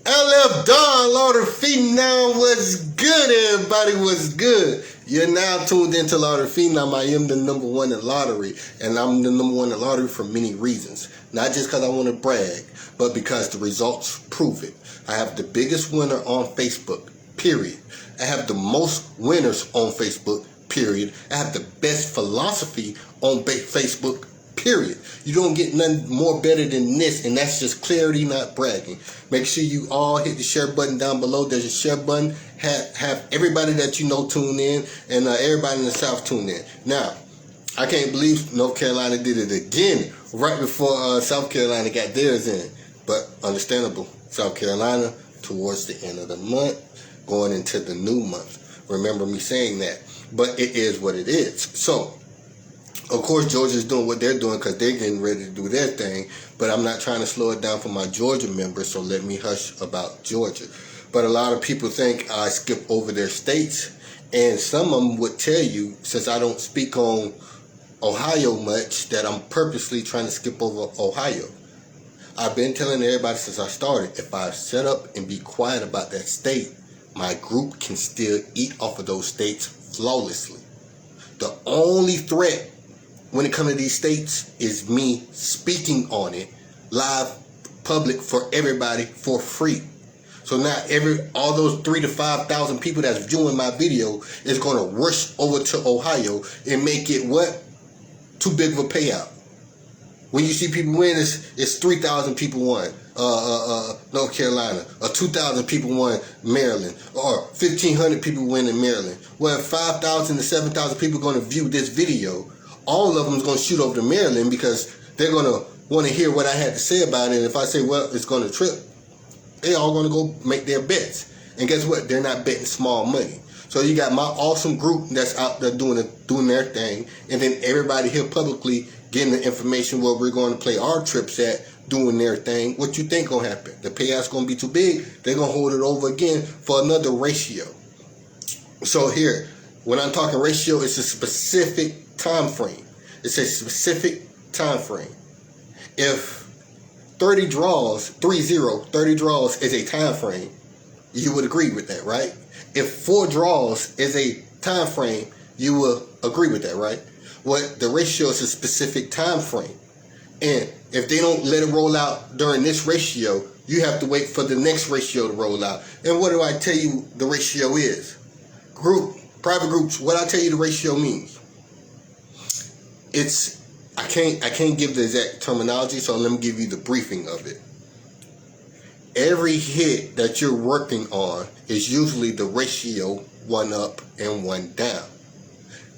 LF Don, Lord of Phenom, what's good, everybody, what's good? You're now tuned into Lord of Phenom. I am the number one in lottery, and I'm the number one in lottery for many reasons. Not just because I want to brag, but because the results prove it. I have the biggest winner on Facebook, period. I have the most winners on Facebook, period. I have the best philosophy on Facebook, period. You don't get nothing more better than this, and that's just clarity, not bragging. Make sure you all hit the share button down below. There's a share button. Have everybody that you know tune in, and everybody in the South tune in. Now, I can't believe North Carolina did it again right before South Carolina got theirs in. But understandable. South Carolina towards the end of the month, going into the new month. Remember me saying that. But it is what it is. So, of course, Georgia's doing what they're doing because they're getting ready to do their thing. But I'm not trying to slow it down for my Georgia members, so let me hush about Georgia. But a lot of people think I skip over their states. And some of them would tell you, since I don't speak on Ohio much, that I'm purposely trying to skip over Ohio. I've been telling everybody since I started, if I shut up and be quiet about that state, my group can still eat off of those states flawlessly. The only threat when it comes to these states is me speaking on it live, public, for everybody for free. So now all those 3,000 to 5,000 people that's viewing my video is going to rush over to Ohio and make it what? Too big of a payout. When you see people win, it's 3,000 people won North Carolina, or 2,000 people won Maryland, or 1,500 people win in Maryland. Well, if 5,000 to 7,000 people are going to view this video, all of them is going to shoot over to Maryland because they're going to want to hear what I had to say about it. And if I say, well, it's going to trip, they're all going to go make their bets. And guess what? They're not betting small money. So you got my awesome group that's out there doing their thing, and then everybody here publicly getting the information where we're going to play our trips at, doing their thing. What you think going to happen? The payout's going to be too big. They're going to hold it over again for another ratio. So here, when I'm talking ratio, it's a specific time frame. It's a specific time frame. If 30 draws is a time frame, you would agree with that, right? If 4 draws is a time frame, you will agree with that, right? Well, the ratio is a specific time frame. And if they don't let it roll out during this ratio, you have to wait for the next ratio to roll out. And what do I tell you the ratio is? Private groups, what I tell you the ratio means. I can't give the exact terminology, so let me give you the briefing of it. Every hit that you're working on is usually the ratio 1 up and 1 down.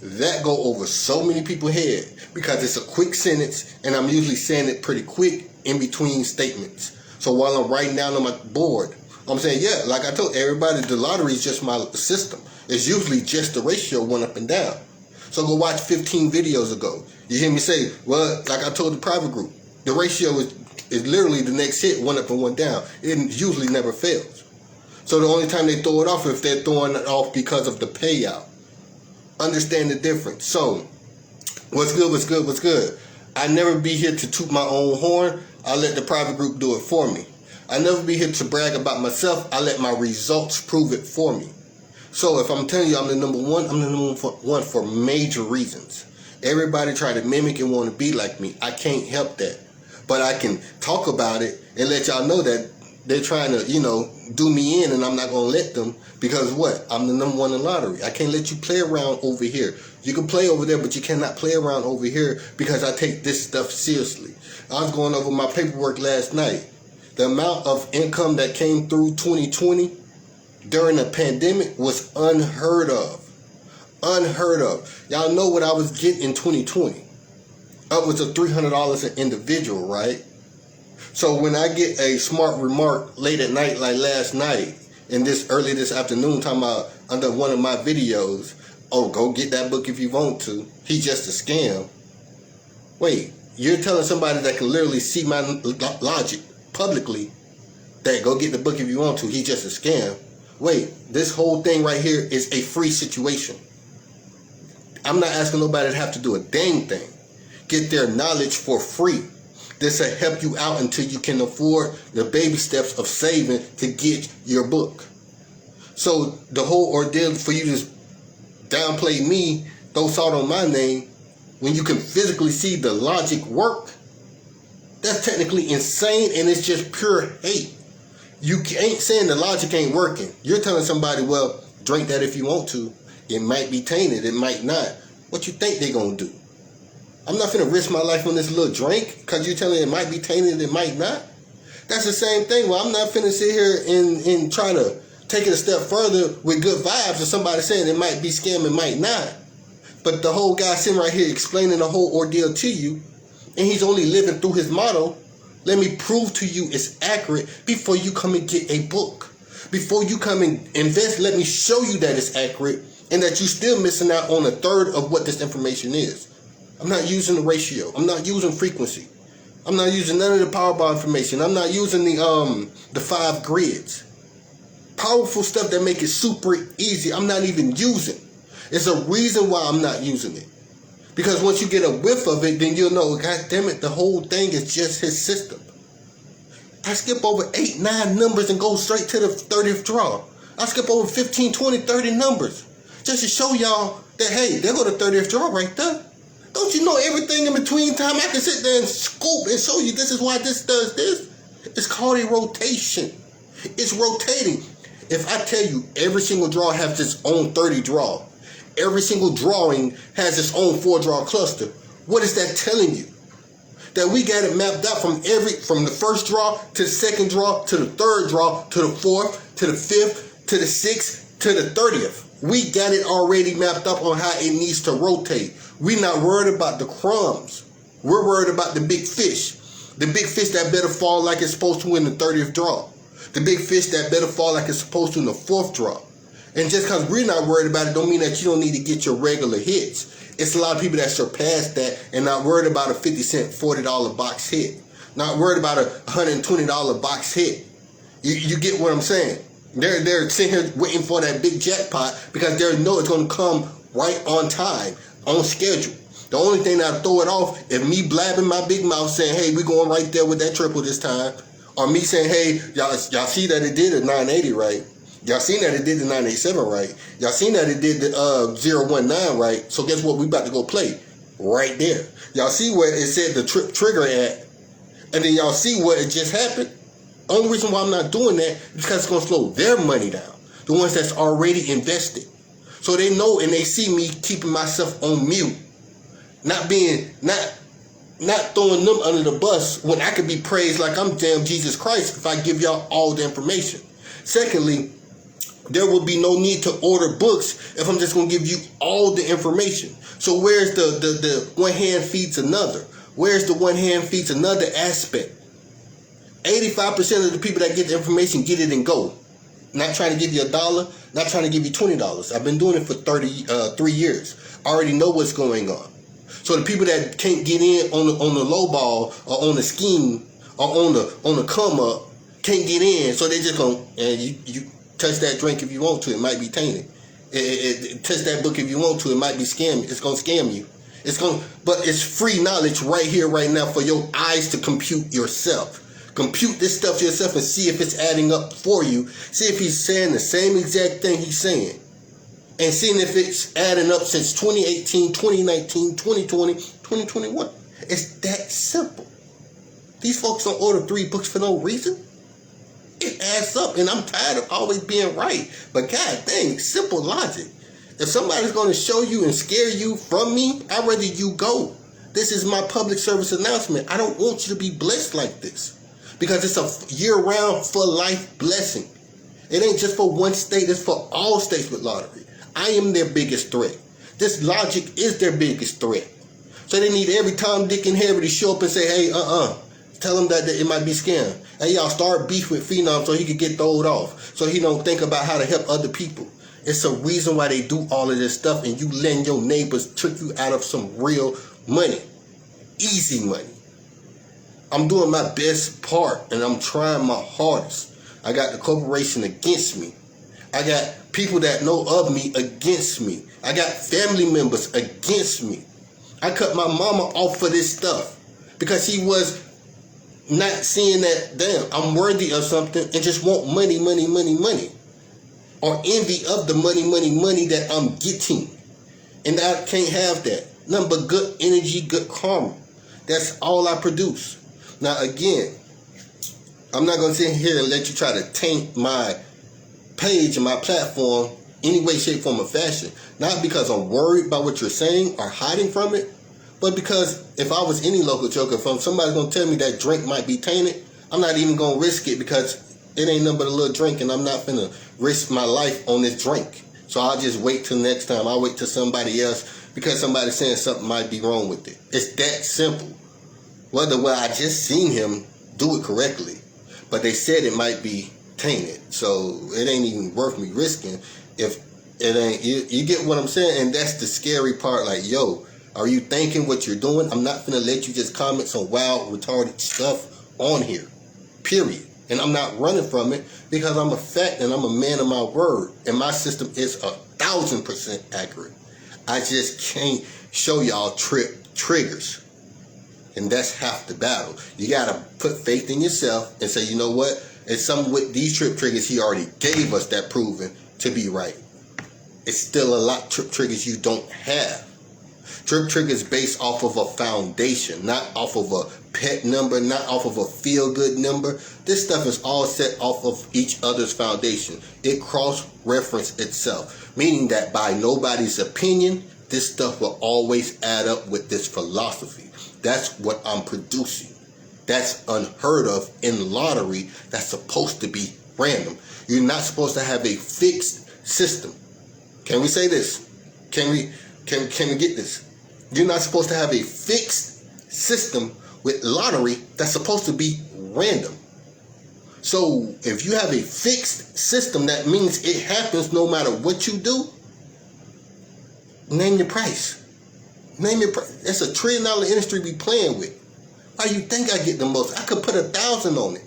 That go over so many people's head because it's a quick sentence, and I'm usually saying it pretty quick in between statements. So while I'm writing down on my board, I'm saying, yeah, like I told everybody, the lottery is just my system. It's usually just the ratio 1 up and down. So go watch 15 videos ago. You hear me say, well, like I told the private group, the ratio is literally the next hit, 1 up and 1 down. It usually never fails. So the only time they throw it off is if they're throwing it off because of the payout. Understand the difference. So, what's good? I never be here to toot my own horn. I let the private group do it for me. I never be here to brag about myself. I let my results prove it for me. So if I'm telling you I'm the number one, I'm the number one for major reasons. Everybody try to mimic and want to be like me. I can't help that. But I can talk about it and let y'all know that they're trying to, do me in, and I'm not going to let them, because what? I'm the number one in lottery. I can't let you play around over here. You can play over there, but you cannot play around over here because I take this stuff seriously. I was going over my paperwork last night. The amount of income that came through 2020 during the pandemic was unheard of. Unheard of. Y'all know what I was getting in 2020. Upwards of $300 an individual, right? So when I get a smart remark late at night, like last night, and early this afternoon, talking about under one of my videos, oh, go get that book if you want to. He's just a scam. Wait, you're telling somebody that can literally see my logic publicly that go get the book if you want to. He's just a scam. Wait, this whole thing right here is a free situation. I'm not asking nobody to have to do a dang thing. Get their knowledge for free. This will help you out until you can afford the baby steps of saving to get your book. So the whole ordeal for you to downplay me, throw salt on my name, when you can physically see the logic work, that's technically insane, and it's just pure hate. You ain't saying the logic ain't working. You're telling somebody, well, drink that if you want to. It might be tainted, it might not. What you think they gonna do? I'm not finna risk my life on this little drink because you're telling it might be tainted, it might not. That's the same thing. Well, I'm not finna sit here and try to take it a step further with good vibes of somebody saying it might be scam, it might not. But the whole guy sitting right here explaining the whole ordeal to you, and he's only living through his motto, let me prove to you it's accurate before you come and get a book. Before you come and invest, let me show you that it's accurate and that you're still missing out on a third of what this information is. I'm not using the ratio. I'm not using frequency. I'm not using none of the Powerball information. I'm not using the 5 grids. Powerful stuff that make it super easy, I'm not even using. There's a reason why I'm not using it. Because once you get a whiff of it, then you'll know, God damn it, the whole thing is just his system. I skip over 8, 9 numbers and go straight to the 30th draw. I skip over 15, 20, 30 numbers. Just to show y'all that, hey, there go the 30th draw right there. Don't you know everything in between time? I can sit there and scoop and show you this is why this does this. It's called a rotation. It's rotating. If I tell you every single draw has its own 30 draw, every single drawing has its own 4-draw cluster, what is that telling you? That we got it mapped out from the first draw to the second draw to the third draw to the fourth to the fifth to the sixth to the 30th. We got it already mapped up on how it needs to rotate. We're not worried about the crumbs. We're worried about the big fish. The big fish that better fall like it's supposed to in the 30th draw. The big fish that better fall like it's supposed to in the 4th draw. And just because we're not worried about it don't mean that you don't need to get your regular hits. It's a lot of people that surpass that and not worried about a 50-cent, $40 box hit. Not worried about a $120 box hit. You get what I'm saying? They're sitting here waiting for that big jackpot because they know it's going to come right on time, on schedule. The only thing that'll throw it off is me blabbing my big mouth saying, hey, we're going right there with that triple this time. Or me saying, hey, y'all see that it did a 980, right? Y'all seen that it did the 987, right? Y'all seen that it did the 019, right? So guess what? We about to go play right there. Y'all see where it said the trigger at, and then y'all see what it just happened. Only reason why I'm not doing that is because it's going to slow their money down. The ones that's already invested. So they know and they see me keeping myself on mute. Not throwing them under the bus when I could be praised like I'm damn Jesus Christ if I give y'all all the information. Secondly, there will be no need to order books if I'm just going to give you all the information. So where's the one hand feeds another? Where's the one hand feeds another aspect? 85% of the people that get the information get it and go. Not trying to give you $1, not trying to give you $20. I've been doing it for 3 years. I already know what's going on. So the people that can't get in on the low ball or on the scheme or on the come up can't get in, so they just gonna and you touch that drink if you want to, it might be tainted. Touch that book if you want to, it might be scam. It's gonna scam you. But it's free knowledge right here, right now for your eyes to compute yourself. Compute this stuff yourself and see if it's adding up for you. See if he's saying the same exact thing he's saying. And seeing if it's adding up since 2018, 2019, 2020, 2021. It's that simple. These folks don't order 3 books for no reason. It adds up, and I'm tired of always being right. But god dang, simple logic. If somebody's going to show you and scare you from me, I'd rather you go. This is my public service announcement. I don't want you to be blessed like this. Because it's a year-round, for-life blessing. It ain't just for one state. It's for all states with lottery. I am their biggest threat. This logic is their biggest threat. So they need every Tom, Dick, and Harry to show up and say, hey, tell them that it might be scam. Hey, y'all start beef with Phenom so he can get throwed off. So he don't think about how to help other people. It's a reason why they do all of this stuff, and you letting your neighbors trick you out of some real money. Easy money. I'm doing my best part, and I'm trying my hardest. I got the corporation against me. I got people that know of me against me. I got family members against me. I cut my mama off for this stuff because she was not seeing that, damn, I'm worthy of something and just want money, money, money, money. Or envy of the money, money, money that I'm getting. And I can't have that. Nothing but good energy, good karma. That's all I produce. Now, again, I'm not going to sit here and let you try to taint my page and my platform any way, shape, form, or fashion. Not because I'm worried about what you're saying or hiding from it, but because if I was any local joker, if somebody's going to tell me that drink might be tainted, I'm not even going to risk it because it ain't nothing but a little drink and I'm not going to risk my life on this drink. So I'll just wait till next time. I'll wait till somebody else because somebody's saying something might be wrong with it. It's that simple. Well, I just seen him do it correctly, but they said it might be tainted. So it ain't even worth me risking if it ain't. You get what I'm saying? And that's the scary part. Like, yo, are you thinking what you're doing? I'm not finna let you just comment some wild, retarded stuff on here. Period. And I'm not running from it because I'm a fact and I'm a man of my word. And my system is 1,000% accurate. I just can't show y'all triggers. And that's half the battle. You got to put faith in yourself and say, you know what? It's something with these trip triggers he already gave us that proven to be right. It's still a lot of trip triggers you don't have. Trip triggers based off of a foundation, not off of a pet number, not off of a feel-good number. This stuff is all set off of each other's foundation. It cross-reference itself, meaning that by nobody's opinion, this stuff will always add up with this philosophy. That's what I'm producing. That's unheard of in lottery. That's supposed to be random. You're not supposed to have a fixed system. Can we say this? Can we get this? You're not supposed to have a fixed system with lottery that's supposed to be random. So if you have a fixed system, that means it happens no matter what you do. Name your price. Name your price. It's $1 trillion industry we playing with. Why you think I get the most? I could put 1,000 on it.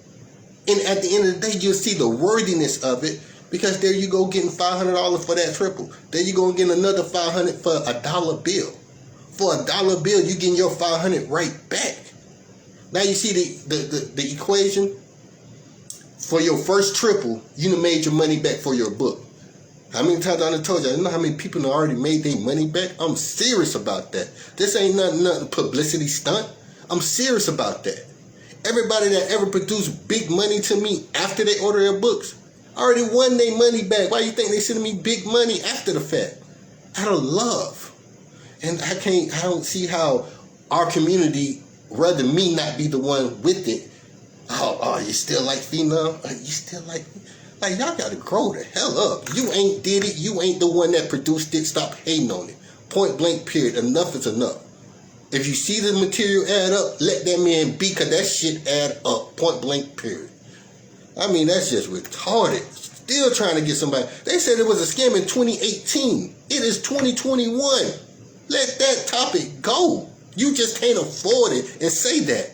And at the end of the day, you'll see the worthiness of it because there you go getting $500 for that triple. There you go getting another $500 for $1 bill. For $1 bill, you getting your $500 right back. Now you see the equation. For your first triple, you done made your money back for your book. How many times I done told you? I know how many people done already made their money back. I'm serious about that. This ain't nothing publicity stunt. I'm serious about that. Everybody that ever produced big money to me after they order their books already won their money back. Why you think they sending me big money after the fact? Out of love. And I don't see how our community, rather me not be the one with it. Oh, you still like Phenom? You still like y'all gotta grow the hell up. You ain't did it. You ain't the one that produced it. Stop hating on it. Point blank, period. Enough is enough. If you see the material add up, let that man be, because that shit add up. Point blank, period. I mean, that's just retarded. Still trying to get somebody. They said it was a scam in 2018. It is 2021. Let that topic go. You just can't afford it and say that.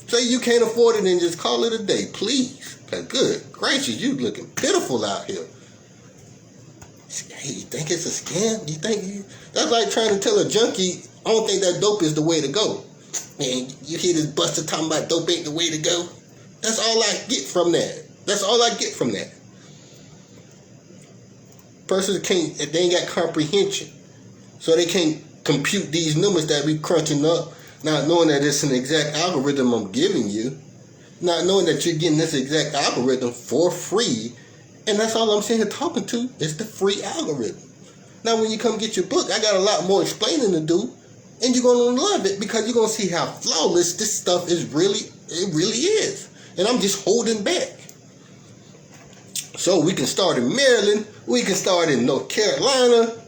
Say you can't afford it and just call it a day, please. Cause good gracious, you looking pitiful out here. Hey, you think it's a scam? That's like trying to tell a junkie, I don't think that dope is the way to go. Man, you hear this buster talking about dope ain't the way to go? That's all I get from that. That's all I get from that. Persons they ain't got comprehension. So they can't compute these numbers that we crunching up, not knowing that it's an exact algorithm I'm giving you, not knowing that you're getting this exact algorithm for free, and that's all I'm sitting here talking to is the free algorithm. Now when you come get your book, I got a lot more explaining to do, and you're going to love it because you're going to see how flawless this stuff is it really is. And I'm just holding back. So we can start in Maryland, we can start in North Carolina.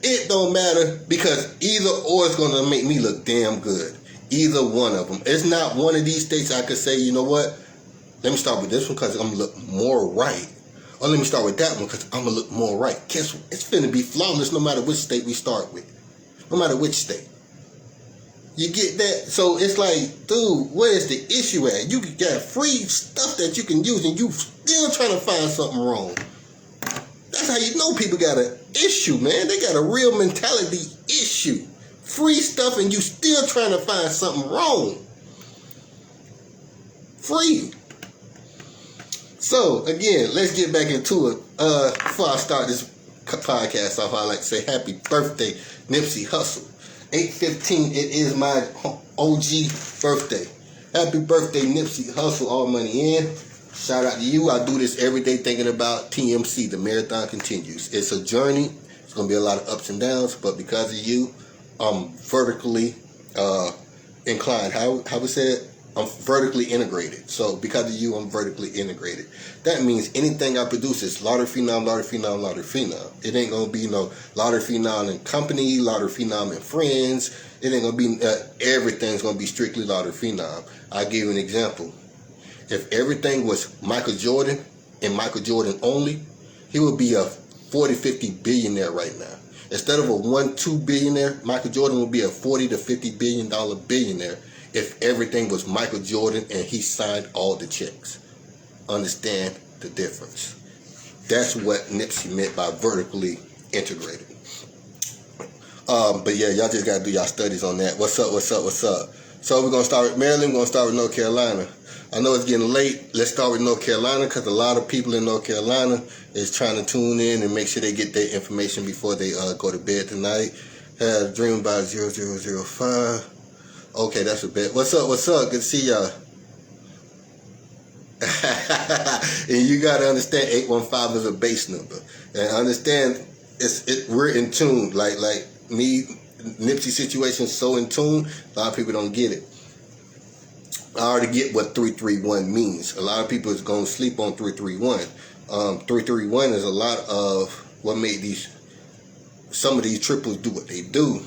It don't matter because either or is going to make me look damn good. Either one of them. It's not one of these states I could say, you know what? Let me start with this one because I'm going to look more right. Or let me start with that one because I'm going to look more right. Guess what? It's finna be flawless no matter which state we start with. No matter which state. You get that? So it's like, dude, where's the issue at? You got free stuff that you can use and you still trying to find something wrong. That's how you know people got an issue, man. They got a real mentality issue. Free stuff and you still trying to find something wrong. free. So again, let's get back into it. Before I start this podcast off, I like to say happy birthday, Nipsey Hussle. 8/15, it is my OG birthday. Happy birthday, Nipsey Hussle. All money in. Shout out to you. I do this every day thinking about TMC. The marathon continues. It's a journey. It's going to be a lot of ups and downs, but because of you, I'm vertically inclined. How we say it? I'm vertically integrated. So because of you, I'm vertically integrated. That means anything I produce is Lauder Phenom, Lauder Phenom, Lauder Phenom. It ain't going to be no Lauder Phenom and Company, Lauder Phenom and Friends. It ain't going to be, everything's going to be strictly Lauder Phenom. I'll give you an example. If everything was Michael Jordan and Michael Jordan only, he would be a 40, 50 billionaire right now. Instead of a 1-2 billionaire, Michael Jordan would be a 40 to 50 billion dollar billionaire if everything was Michael Jordan and he signed all the checks. Understand the difference. That's what Nipsey meant by vertically integrated. But yeah, y'all just gotta do y'all studies on that. What's up? So we're gonna start with Maryland, we're gonna start with North Carolina. I know it's getting late. Let's start with North Carolina because a lot of people in North Carolina is trying to tune in and make sure they get their information before they go to bed tonight. Had a dream about 0005. Okay, that's a bit. What's up? Good to see y'all. And you got to understand 815 is a base number. And understand we're in tune. Like me, Nipsey situation is so in tune, a lot of people don't get it. I already get what 331 means. A lot of people is going to sleep on 331. 331 is a lot of what made some of these triples do what they do.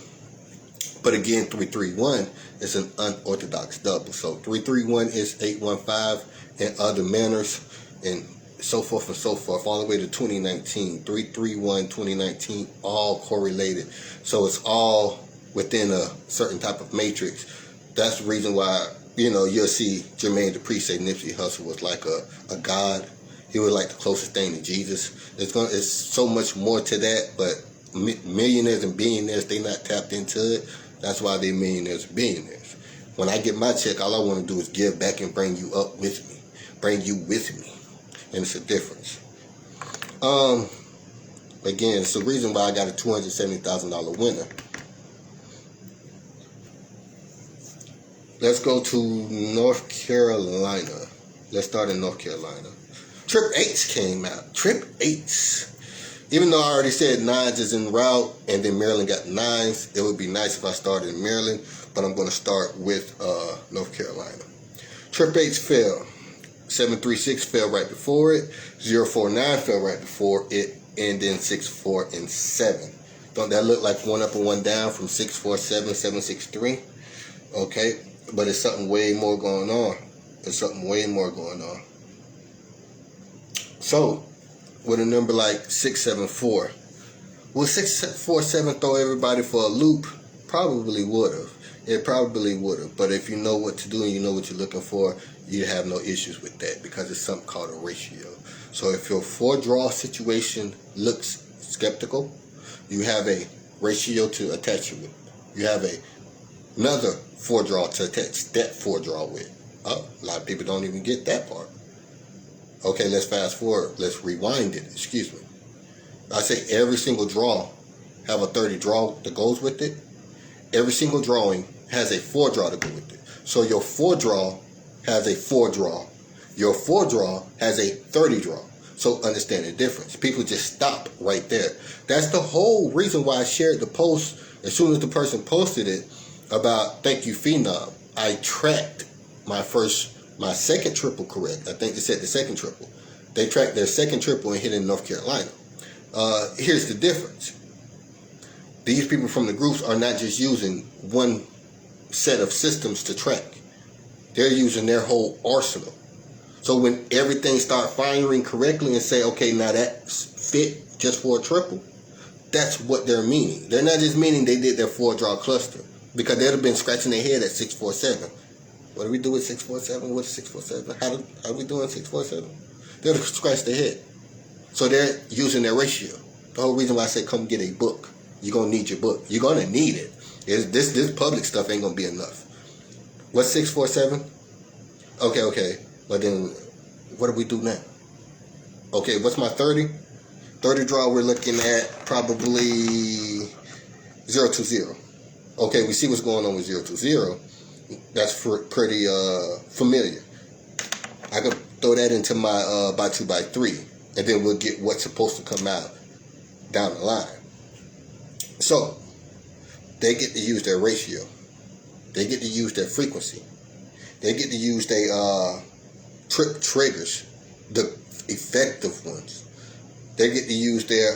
But again, 331 is an unorthodox double. So 331 is 815 and other manners and so forth, all the way to 2019. 331, 2019, all correlated. So it's all within a certain type of matrix. That's the reason why, you'll see Jermaine Dupri say Nipsey Hussle was like a god. He was like the closest thing to Jesus. It's so much more to that, but millionaires and billionaires, they not tapped into it. That's why they're millionaires and billionaires. When I get my check, all I want to do is give back and bring you up with me. Bring you with me. And it's a difference. Again, it's the reason why I got a $270,000 winner. Let's go to North Carolina. Let's start in North Carolina. Trip 8s came out. Trip 8s. Even though I already said 9s is en route and then Maryland got 9s, it would be nice if I started in Maryland, but I'm going to start with North Carolina. Trip 8s fell. 736 fell right before it. 049 fell right before it. And then 64 and 7. Don't that look like one up and one down from 647, 763? Okay. But it's something way more going on. So, with a number like 674, will 647 throw everybody for a loop? Probably would have. It probably would have. But if you know what to do and you know what you're looking for, you have no issues with that because it's something called a ratio. So if your 4-draw situation looks skeptical, you have a ratio to attach it with. You have another 4-draw to attach that 4-draw with. Oh, a lot of people don't even get that part. Okay, let's fast forward. Let's rewind it. Excuse me. I say every single draw have a 30 draw that goes with it. Every single drawing has a 4-draw to go with it. So your 4-draw has a 4-draw. Your 4-draw has a 30 draw. So understand the difference. People just stop right there. That's the whole reason why I shared the post as soon as the person posted it about thank you Phenom. I tracked my second triple correct. I think they said the second triple. They tracked their second triple and hit in North Carolina. Here's the difference. These people from the groups are not just using one set of systems to track. They're using their whole arsenal. So when everything start firing correctly and say, okay, now that's fit just for a triple, that's what they're meaning. They're not just meaning they did their 4-draw cluster because they'd have been scratching their head at 647. What do we do with 647? What's 647? How do we doing 647? They'll scratch their head. So they're using their ratio. The whole reason why I say come get a book. You're going to need your book. You're going to need it. This public stuff ain't going to be enough. What's 647? Okay. But then, what do we do now? Okay, what's my 30? 30 draw, we're looking at probably 020. Okay, we see what's going on with 020. That's pretty familiar. I could throw that into my by 2 by 3, and then we'll get what's supposed to come out down the line. So, they get to use their ratio. They get to use their frequency. They get to use their triggers, the effective ones. They get to use their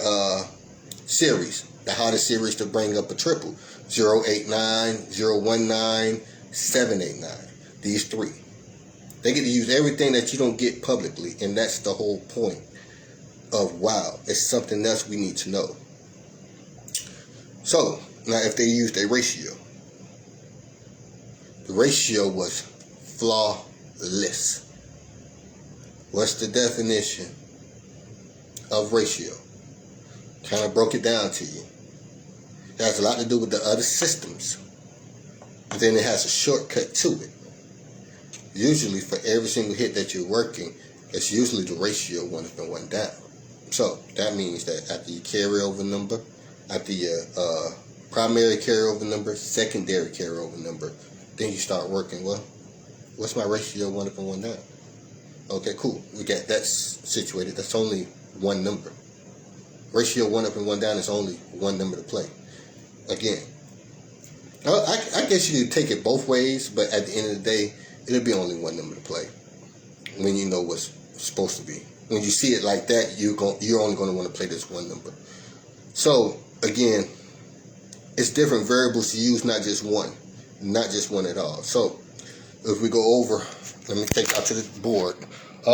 series, the hottest series to bring up a triple. 089, 019, 789. These three. They get to use everything that you don't get publicly, and that's the whole point of WoW. It's something else we need to know. So, now if they use their ratio, the ratio was flawless. What's the definition of ratio? Kind of broke it down to you. It has a lot to do with the other systems, but then it has a shortcut to it. Usually for every single hit that you're working, it's usually the ratio 1 up and 1 down. So that means that after your carryover number, after your primary carryover number, secondary carryover number, then you start working, well, what's my ratio 1 up and 1 down? Okay, cool. We got that situated. That's only one number. Ratio 1 up and 1 down is only one number to play. Again, I guess you could take it both ways, but at the end of the day, it'll be only one number to play when you know what's supposed to be. When you see it like that, you're only going to want to play this one number. So, again, it's different variables to use, not just one at all. So, if we go over, let me take out to the board.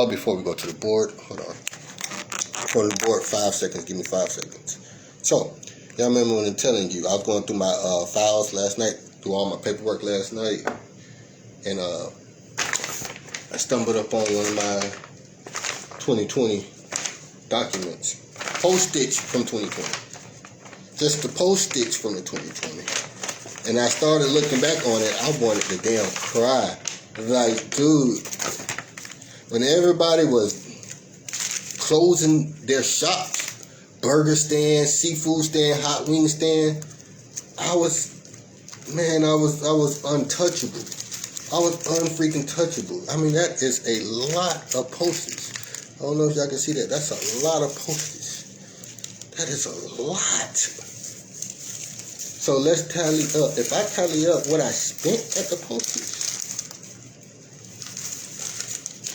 Before we go to the board, hold on. On the board, 5 seconds. Give me 5 seconds. So, y'all remember when I'm telling you, I was going through my files last night, through all my paperwork last night, and I stumbled up on one of my 2020 documents. Postage from 2020. Just the postage from the 2020. And I started looking back on it, I wanted to damn cry. Like, dude, when everybody was closing their shops, burger stand, seafood stand, hot wing stand, I was untouchable. I was unfreaking touchable. I mean, that is a lot of postage. I don't know if y'all can see that. That's a lot of postage. That is a lot. So let's tally up. If I tally up what I spent at the postage,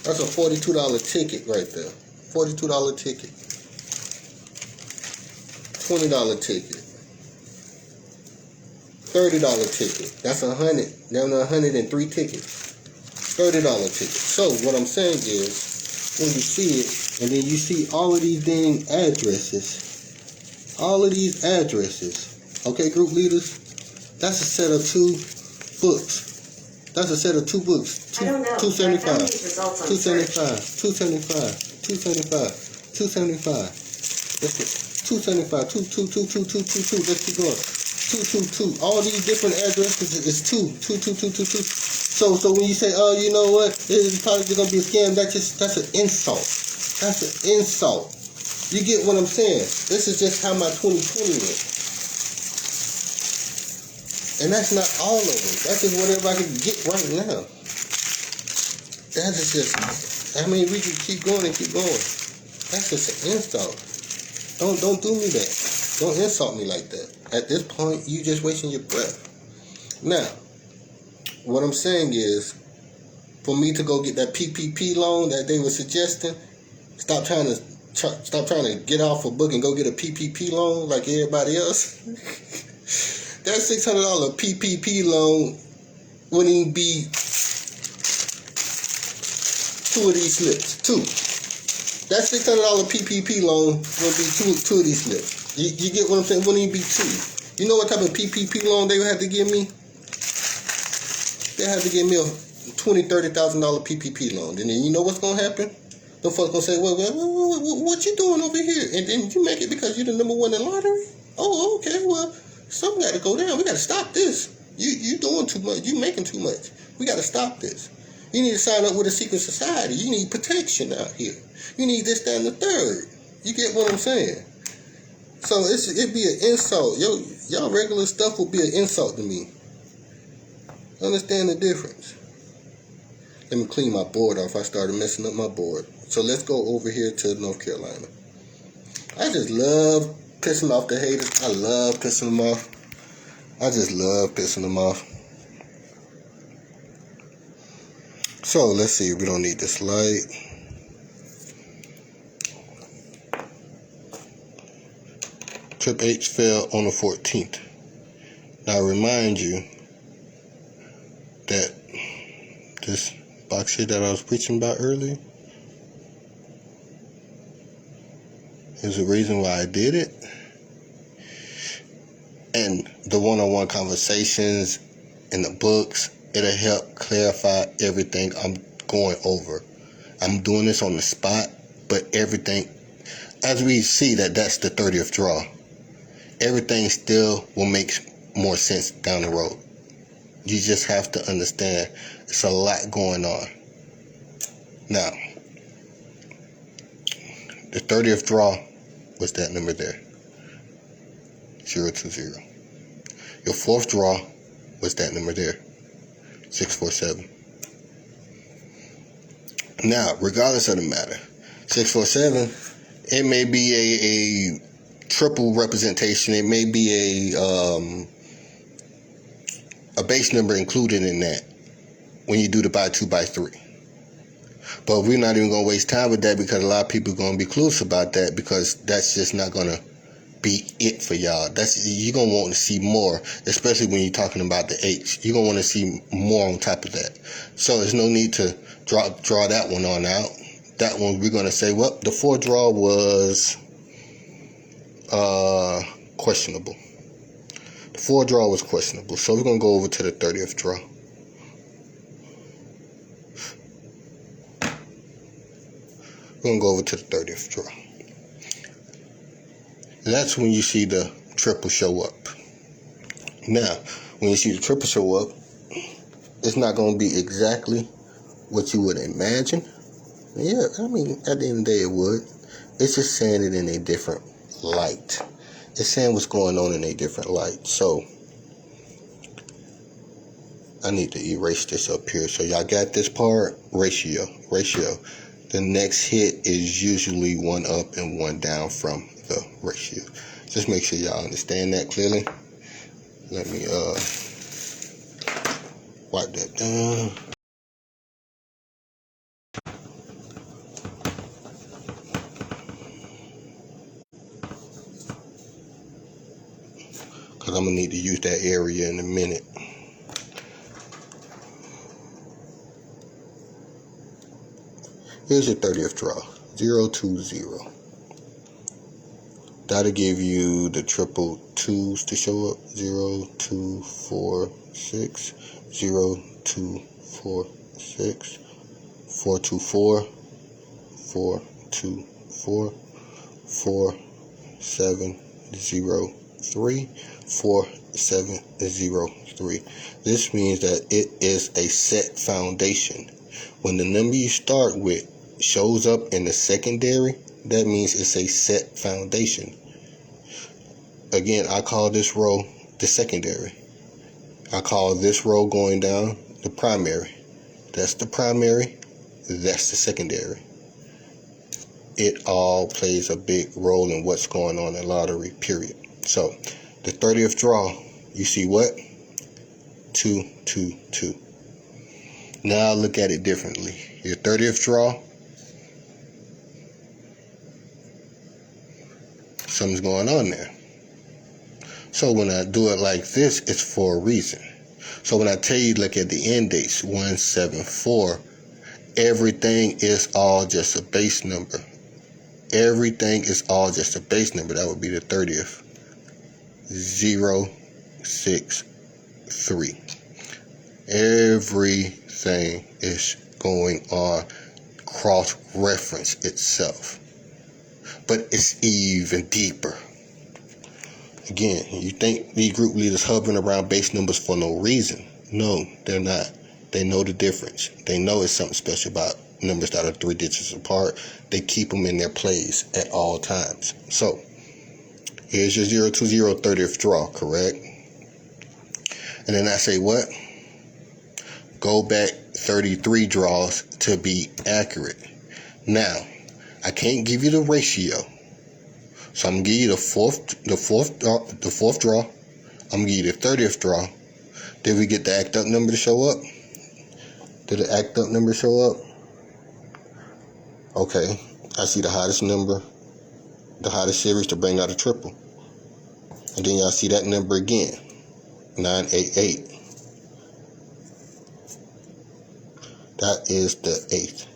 that's a $42 ticket right there. $42 ticket. $20 ticket. $30 ticket. That's 100. Down to 103 tickets. $30 ticket. So what I'm saying is, when you see it, and then you see all of these dang addresses. All of these addresses. Okay, group leaders? That's a set of 2 books. That's a set of 2 books. 275. 275. 275. 275. 275. That's it. 275. 2. Let's keep going. 2. All these different addresses is 2. So when you say, oh, you know what? This is probably gonna be a scam. That's an insult. That's an insult. You get what I'm saying? This is just how my 2020 went. And that's not all of them. That's just whatever I can get right now. That is just, I mean, we can keep going and keep going. That's just an insult. Don't do me that. Don't insult me like that. At this point, you just wasting your breath. Now, what I'm saying is, for me to go get that PPP loan that they were suggesting, stop trying to get off a book and go get a PPP loan like everybody else. That $600 PPP loan wouldn't even be 2 of these slips. 2. That $600 PPP loan would be 2 of these slips. You get what I'm saying? Wouldn't even be 2. You know what type of PPP loan they would have to give me? They have to give me a $20,000, $30,000 PPP loan. And then you know what's gonna happen? The folks gonna say, well, what you doing over here? And then you make it because you're the number 1 in lottery? Oh, okay. Well, something got to go down. We got to stop this. You doing too much. You making too much. We got to stop this. You need to sign up with a secret society. You need protection out here. You need this, that, and the third. You get what I'm saying? So it'd be an insult. Y'all regular stuff will be an insult to me. Understand the difference. Let me clean my board off. I started messing up my board. So let's go over here to North Carolina. I just love pissing off the haters. I love pissing them off. I just love pissing them off. So let's see. We don't need this light. Trip H fell on the 14th. Now I remind you that this box here that I was preaching about earlier is the reason why I did it. And the one-on-one conversations in the books, it'll help clarify everything I'm going over. I'm doing this on the spot, but everything, as we see that's the 30th draw, everything still will make more sense down the road. You just have to understand it's a lot going on. Now, the 30th draw was that number there, 020. Your 4th draw was that number there, 647. Now, regardless of the matter, 647, it may be a triple representation. It may be a base number included in that when you do the by 2 by 3. But we're not even going to waste time with that, because a lot of people are going to be clueless about that, because that's just not going to be it for y'all. You're going to want to see more, especially when you're talking about the H. You're going to want to see more on top of that. So there's no need to draw that one on out. That one we're going to say, well, the 4th draw was questionable. The 4th draw was questionable. So we're going to go over to the 30th draw. We're going to go over to the 30th draw. That's when you see the triple show up. Now, when you see the triple show up, it's not going to be exactly what you would imagine. Yeah, I mean, at the end of the day, it would. It's just saying it in a different light. It's saying what's going on in a different light. So, I need to erase this up here. So, y'all got this part? Ratio. The next hit is usually one up and one down from the ratio. Just make sure y'all understand that clearly. Let me wipe that down. Because I'm going to need to use that area in a minute. Here's your 30th draw, 020. That'll give you the triple twos to show up, 0, 2, 4, 6, 0, 2, 4, 6, 4, 2, 4, 4, 2, 4, 4, 7, 0, 3, 4, 7, 0, 3. This means that it is a set foundation. When the number you start with shows up in the secondary, that means it's a set foundation. Again, I call this row the secondary. I call this row going down the primary. That's the primary. That's the secondary. It all plays a big role in what's going on in lottery, period. So, the 30th draw, you see what? 2, 2, 2. Now look at it differently. Your 30th draw, something's going on there. So when I do it like this, it's for a reason. So when I tell you, look at the end dates, 174, everything is all just a base number. Everything is all just a base number. That would be the 30th. 063. Everything is going on cross-reference itself. But it's even deeper. Again, you think these group leaders hovering around base numbers for no reason. No, they're not. They know the difference. They know it's something special about numbers that are 3 digits apart. They keep them in their place at all times. So, here's your 020 30th draw, correct? And then I say what? Go back 33 draws to be accurate. Now, I can't give you the ratio. So I'm gonna give you the fourth draw. I'm gonna give you the 30th draw. Did we get the act up number to show up? Did the act up number show up? Okay, I see the hottest number, the hottest series to bring out a triple. And then y'all see that number again, 988. That is the 8th.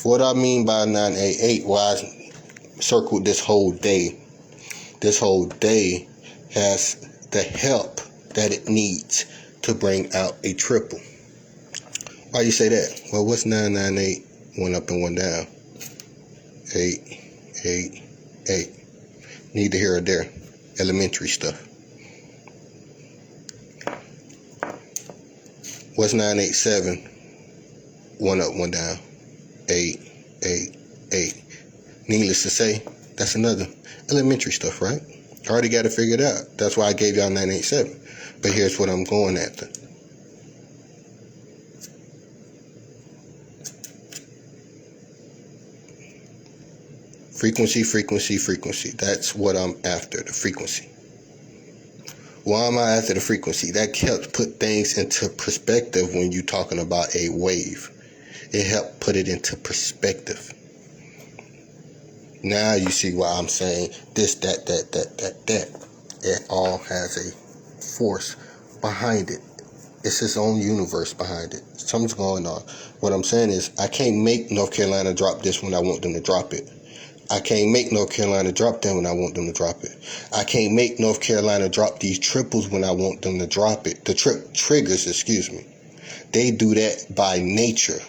What I mean by 988, why I circled this whole day. This whole day has the help that it needs to bring out a triple. Why you say that? Well, what's 998? 1 up and 1 down. 8, 8, 8. Neither here or there. Elementary stuff. What's 987? 1 up, 1 down. 8, 8, 8. Needless to say, that's another elementary stuff, right? I already got it figured out. That's why I gave y'all 987. But here's what I'm going after. Frequency, frequency, frequency. That's what I'm after, the frequency. Why am I after the frequency? That helps put things into perspective when you're talking about a wave. It helped put it into perspective. Now you see why I'm saying this, that. It all has a force behind it. It's its own universe behind it. Something's going on. What I'm saying is, I can't make North Carolina drop this when I want them to drop it. I can't make North Carolina drop them when I want them to drop it. I can't make North Carolina drop these triples when I want them to drop it. The triggers, excuse me. They do that by nature.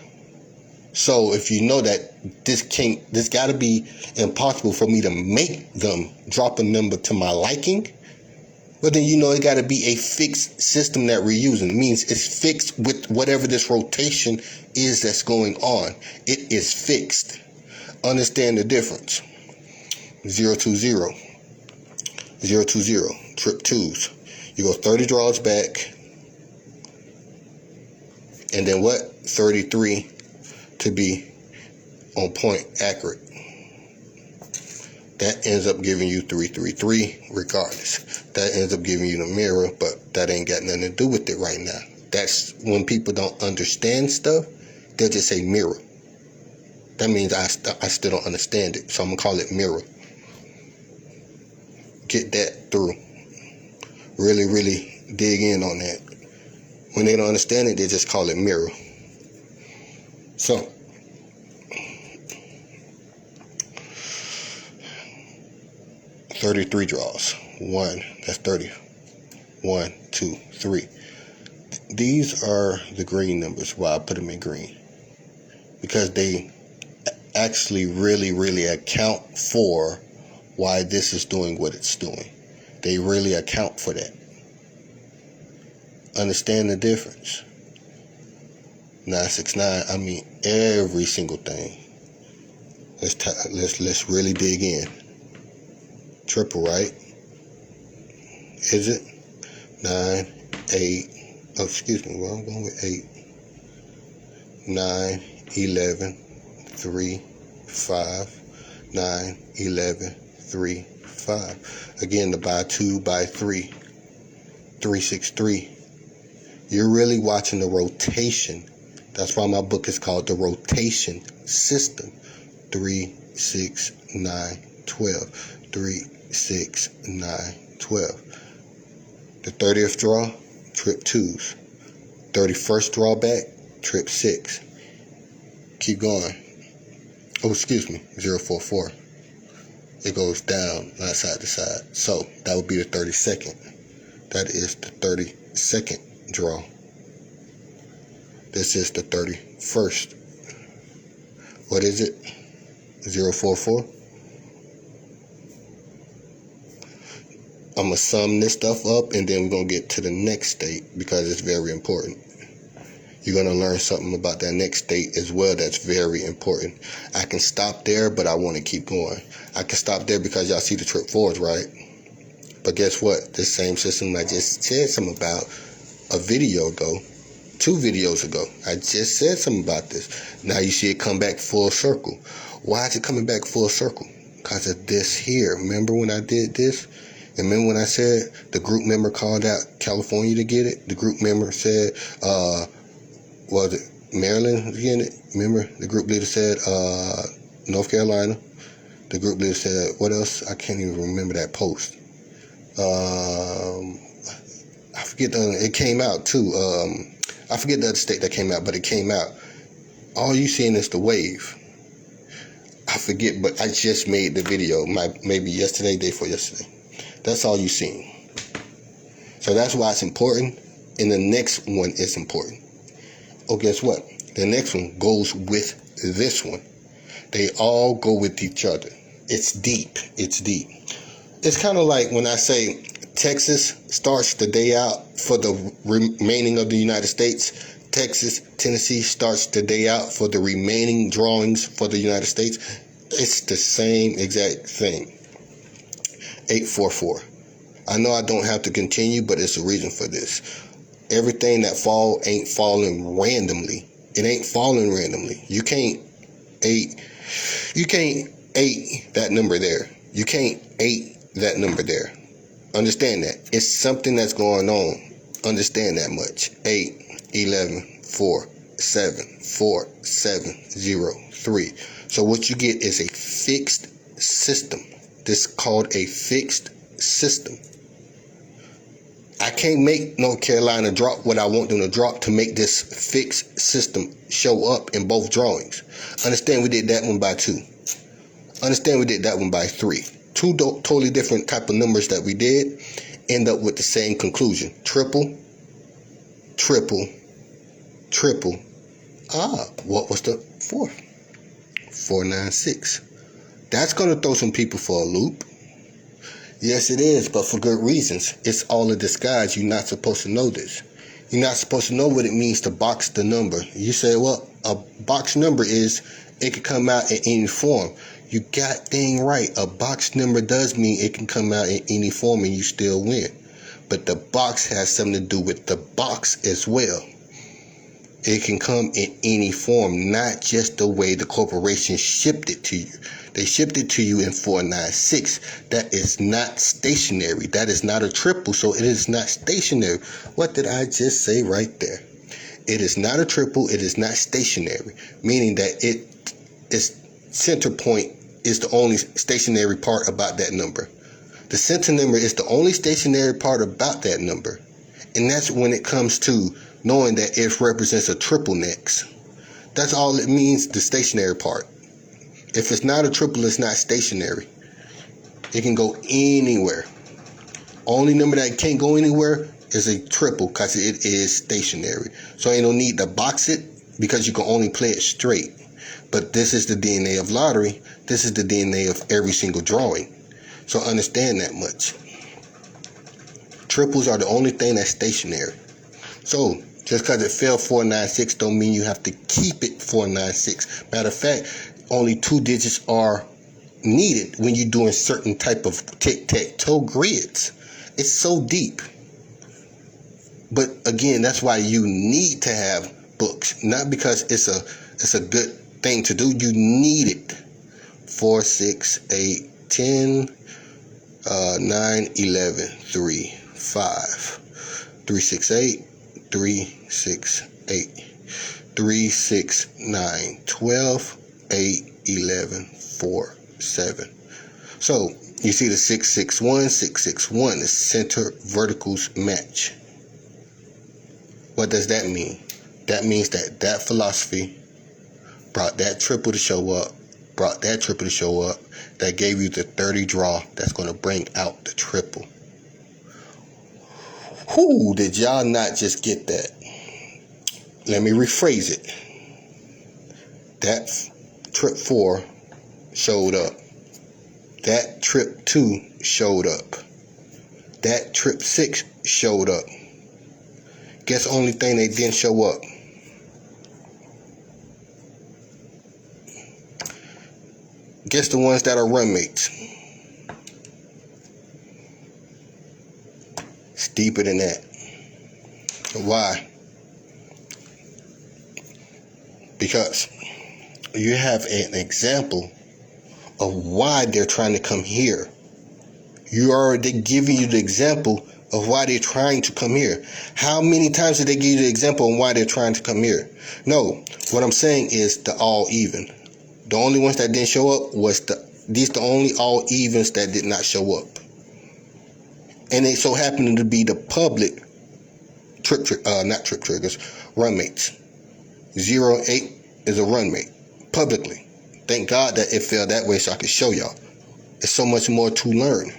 So if you know that this got to be impossible for me to make them drop a number to my liking, but then you know it got to be a fixed system that we're using. It means it's fixed with whatever this rotation is that's going on. It is fixed. Understand the difference. 020, 020, trip twos. You go 30 draws back, and then what? 33 to be on point, accurate. That ends up giving you 333 regardless. That ends up giving you the mirror, but that ain't got nothing to do with it right now. That's when people don't understand stuff, they'll just say mirror. That means I still don't understand it, so I'm going to call it mirror. Get that through. Really, really dig in on that. When they don't understand it, they just call it mirror. So, $33 draws. 1, that's 30. 1, 2, 3. These are the green numbers. Why I put them in green? Because they actually really account for why this is doing what it's doing. They really account for that. Understand the difference. 969, I mean every single thing. Let's really dig in. Triple, right? Is it? 9, 8. Oh, excuse me. Well, I'm going with 8. 9, 11, 3, 5. 9, 11, 3, 5. Again, the by 2, by 3. 3, 6, 3. You're really watching the rotation. That's why my book is called The Rotation System. 3, 6, 9, 12. 3, 6, 9, 12. The 30th draw, trip 2s. 31st draw back, trip 6. Keep going. Oh, excuse me, 044. It goes down, not side to side. So that would be the 32nd. That is the 32nd draw. This is the 31st. What is it? 044. I'm going to sum this stuff up, and then we're going to get to the next state because it's very important. You're going to learn something about that next state as well that's very important. I can stop there, but I want to keep going. I can stop there because y'all see the trip forwards, right? But guess what? This same system I just said something about a video ago, 2 videos ago. I just said something about this. Now you see it come back full circle. Why is it coming back full circle? Because of this here. Remember when I did this? And remember when I said the group member called out California to get it? The group member said, was it Maryland getting it? Remember the group leader said North Carolina. The group leader said, what else? I can't even remember that post. I forget it came out too. I forget the other state that came out, but it came out. All you seeing is the wave. I forget, but I just made the video, maybe yesterday, day before yesterday. That's all you seen. So that's why it's important, and the next one is important. Oh, guess what? The next one goes with this one. They all go with each other. It's deep. It's deep. It's kind of like when I say Texas starts the day out for the remaining of the United States. Texas, Tennessee starts the day out for the remaining drawings for the United States. It's the same exact thing. 844. I know I don't have to continue, but it's a reason for this. Everything that fall ain't falling randomly. It ain't falling randomly. You can't 8 that number there. You can't 8 that number there. Understand that. It's something that's going on. Understand that much. 8, 11, 4, 7, 4, 7, 0, 3. So what you get is a fixed system. This is called a fixed system. I can't make North Carolina drop what I want them to drop to make this fixed system show up in both drawings. Understand we did that one by 2. Understand we did that one by 3. 2 totally different type of numbers that we did end up with the same conclusion. Triple, triple, triple. What was the 4th? 496. That's going to throw some people for a loop. Yes, it is, but for good reasons. It's all a disguise. You're not supposed to know this. You're not supposed to know what it means to box the number. You say, well, a box number is, it could come out in any form. You got dang right. A box number does mean it can come out in any form and you still win. But the box has something to do with the box as well. It can come in any form, not just the way the corporation shipped it to you. They shipped it to you in 496. That is not stationary. That is not a triple, so it is not stationary. What did I just say right there? It is not a triple. It is not stationary, meaning that its center point is the only stationary part about that number. The center number is the only stationary part about that number. And that's when it comes to knowing that it represents a triple next. That's all it means, the stationary part. If it's not a triple, it's not stationary. It can go anywhere. Only number that can't go anywhere is a triple because it is stationary. So ain't no need to box it because you can only play it straight. But this is the DNA of lottery. This is the DNA of every single drawing. So understand that much. Triples are the only thing that's stationary. So just because it fell 496 don't mean you have to keep it 496. Matter of fact, only 2 digits are needed when you're doing certain type of tic-tac-toe grids. It's so deep. But again, that's why you need to have books. Not because it's a good thing to do. You need it. 4, 6, 8, 10, 9, 11, 3, 5, 3, 6, 8, 3, 6, 8, 3, 6, 9, 12, 8, 11, 4, 7. So you see the 661, 661, the center verticals match. What does that mean? That means that philosophy brought that triple to show up, brought that triple to show up, that gave you the 30 draw that's going to bring out the triple. Whoo, did y'all not just get that? Let me rephrase it. That trip 4 showed up. That trip 2 showed up. That trip 6 showed up. Guess the only thing they didn't show up? Guess the ones that are run mates. It's deeper than that. Why? Because you have an example of why they're trying to come here. You already giving you the example of why they're trying to come here. How many times did they give you the example of why they're trying to come here? No, what I'm saying is the all even. The only ones that didn't show up was the only all evens that did not show up. And they so happened to be the public not trick triggers, run mates. 08 is a run mate publicly. Thank God that it fell that way so I could show y'all. There's so much more to learn.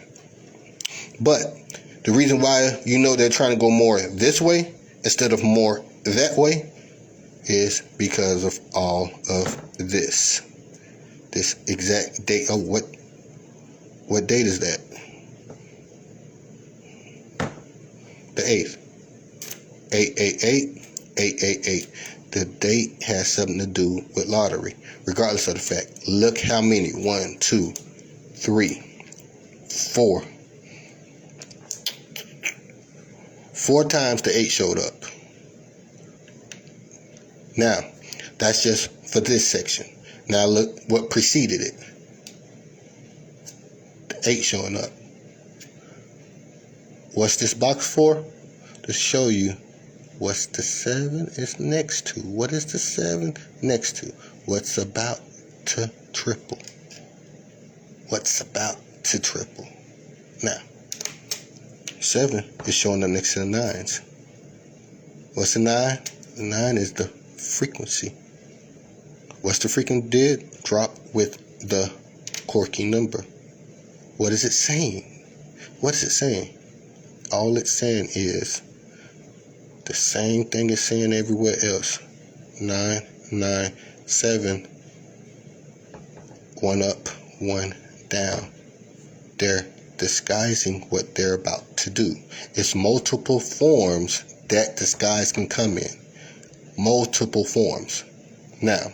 But the reason why they're trying to go more this way instead of more that way is because of all of this. This exact date of what date is that? The 8th. 888. The date has something to do with lottery, regardless of the fact. Look how many. 1, 2, 3, 4. 4 times the 8 showed up. Now, that's just for this section. Now look what preceded it. The 8 showing up. What's this box for? To show you what's the 7 is next to. What is the 7 next to? What's about to triple? What's about to triple? Now, 7 is showing up next to the 9s. What's the 9? The 9 is the frequency. What's the frequency did? Drop with the Corky number. What is it saying? What is it saying? All it's saying is the same thing it's saying everywhere else. 9, 9, 7. 1 up, 1 down. They're disguising what they're about to do. It's multiple forms that disguise can come in. Multiple forms. Now,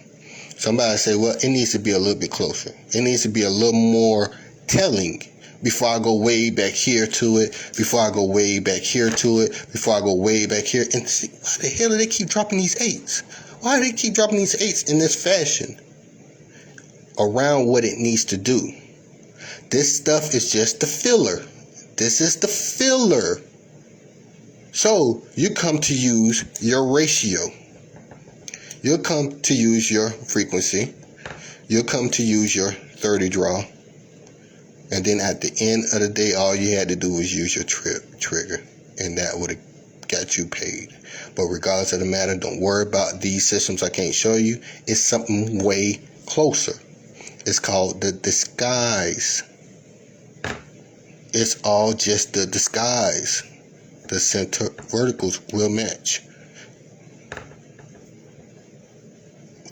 somebody say, well, it needs to be a little bit closer. It needs to be a little more telling before I go way back here to it, before I go way back here to it, before I go way back here. And see, why the hell do they keep dropping these 8s? Why do they keep dropping these 8s in this fashion around what it needs to do? This stuff is just the filler. This is the filler. So you come to use your ratio. You'll come to use your frequency. You'll come to use your 30 draw. And then at the end of the day, all you had to do was use your trigger. And that would have got you paid. But regardless of the matter, don't worry about these systems I can't show you. It's something way closer. It's called the disguise. It's all just the disguise. The center verticals will match.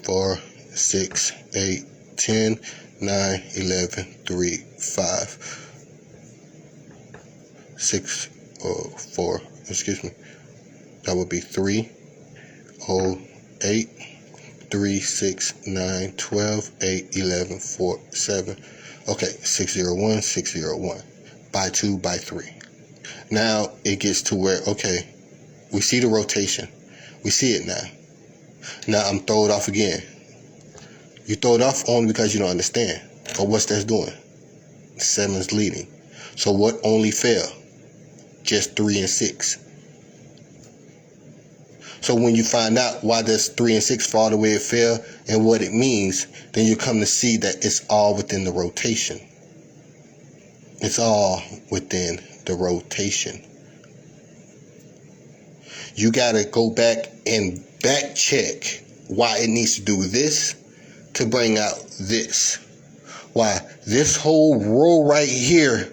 4, 6, 8, 10, 9, 11, 3, 5, 6, 4, excuse me. That would be 3, 0, 8, 3, 6, 9, 12, 8, 11, 4, 7. Okay, 601, 601. By 2, by 3. Now it gets to where, okay, we see the rotation. We see it now. Now I'm throwed off again. You throw it off only because you don't understand. Or what's that doing? 7's leading. So what only fell? Just 3 and 6. So when you find out why does 3 and 6 fall the way it fell and what it means, then you come to see that it's all within the rotation. It's all within the rotation. You got to go back and back check why it needs to do this to bring out this. Why this whole row right here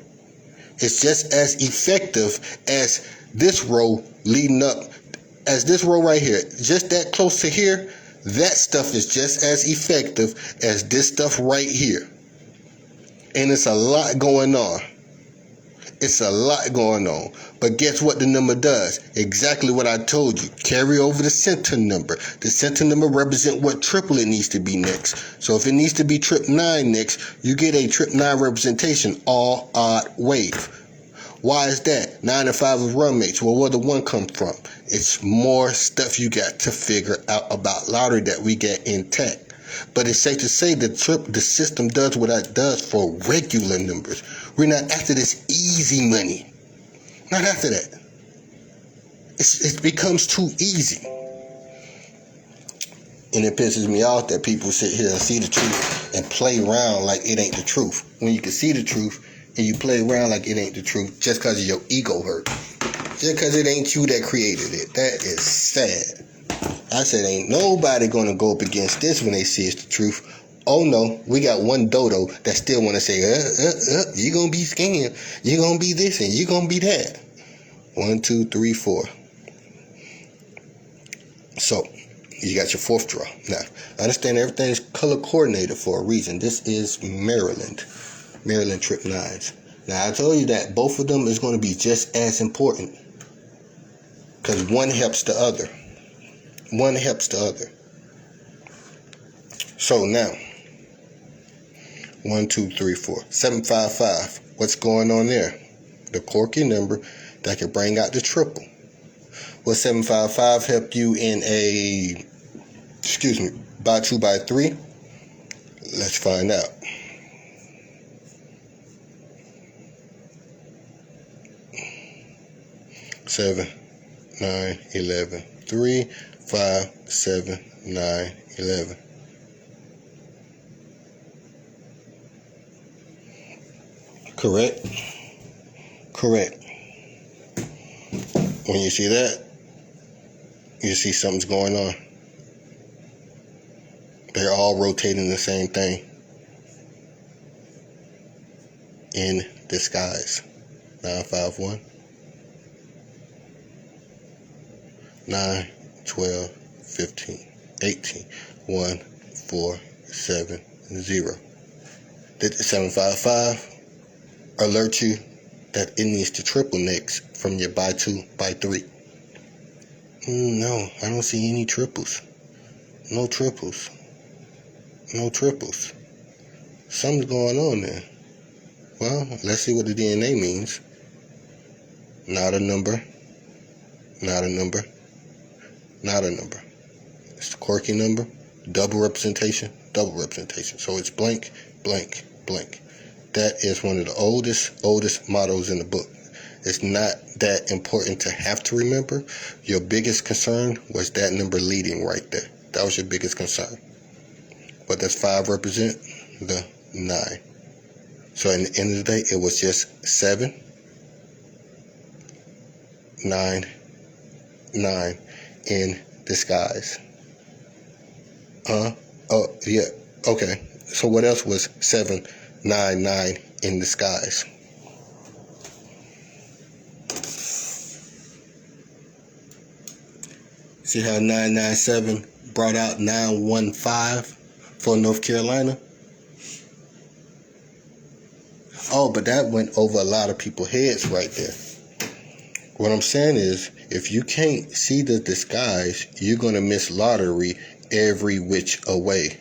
is just as effective as this row leading up, as this row right here, just that close to here. That stuff is just as effective as this stuff right here. And it's a lot going on. It's a lot going on. But guess what the number does? Exactly what I told you. Carry over the center number. The center number represents what triple it needs to be next. So if it needs to be trip 9 next, you get a trip 9 representation, all odd wave. Why is that? 9 and 5 is roommates. Well, where the 1 come from? It's more stuff you got to figure out about lottery that we get intact. But it's safe to say the system does what it does for regular numbers. We're not after this easy money. Not after that. It becomes too easy. And it pisses me off that people sit here and see the truth and play around like it ain't the truth. When you can see the truth and you play around like it ain't the truth just because of your ego hurt. Just because it ain't you that created it. That is sad. I said, ain't nobody going to go up against this when they see it's the truth. Oh, no, we got one dodo that still want to say, you're going to be scammed. You're going to be this and you're going to be that. 1, 2, 3, 4. So, you got your 4th draw. Now, I understand everything is color coordinated for a reason. This is Maryland trip 9s. Now, I told you that both of them is going to be just as important because one helps the other. One helps the other. So now, 1, 2, 3, 4. 755. What's going on there? The quirky number that can bring out the triple. Will 755 help you in a, by 2 by 3? Let's find out. Seven, 9, 11, 3, 5, 7, 9, 11. Correct. When you see that, you see something's going on. They're all rotating the same thing. In disguise. 951. 9, 12, 15, 18, 1, 4, 7, 0. Did the 755 alert you that it needs to triple next from your by 2 by 3? No, I don't see any triples. No triples. Something's going on there. Well, let's see what the DNA means. Not a number. It's the quirky number. Double representation. So it's blank, blank, blank. That is one of the oldest mottos in the book. It's not that important to have to remember. Your biggest concern was that number leading right there. That was your biggest concern. What does 5 represent? The 9. So at the end of the day, it was just 7, 9, 9 in disguise. Oh, yeah. Okay. So what else was 7, 9, 9 in disguise? See how 997 brought out 915 for North Carolina? Oh, but that went over a lot of people's heads right there. What I'm saying is, if you can't see the disguise, you're going to miss lottery every which away.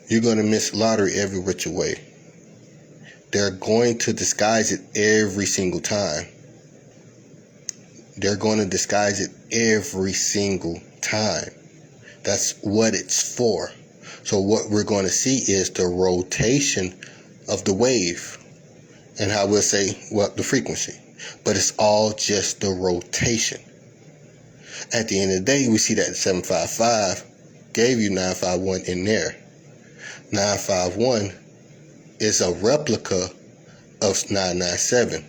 You're going to miss lottery every which away. They're going to disguise it every single time. They're going to disguise it every single time. That's what it's for. So what we're going to see is the rotation of the wave. And how we'll say, well, the frequency. But it's all just the rotation. At the end of the day, we see that 755 gave you 951 in there. 951 is a replica of 997.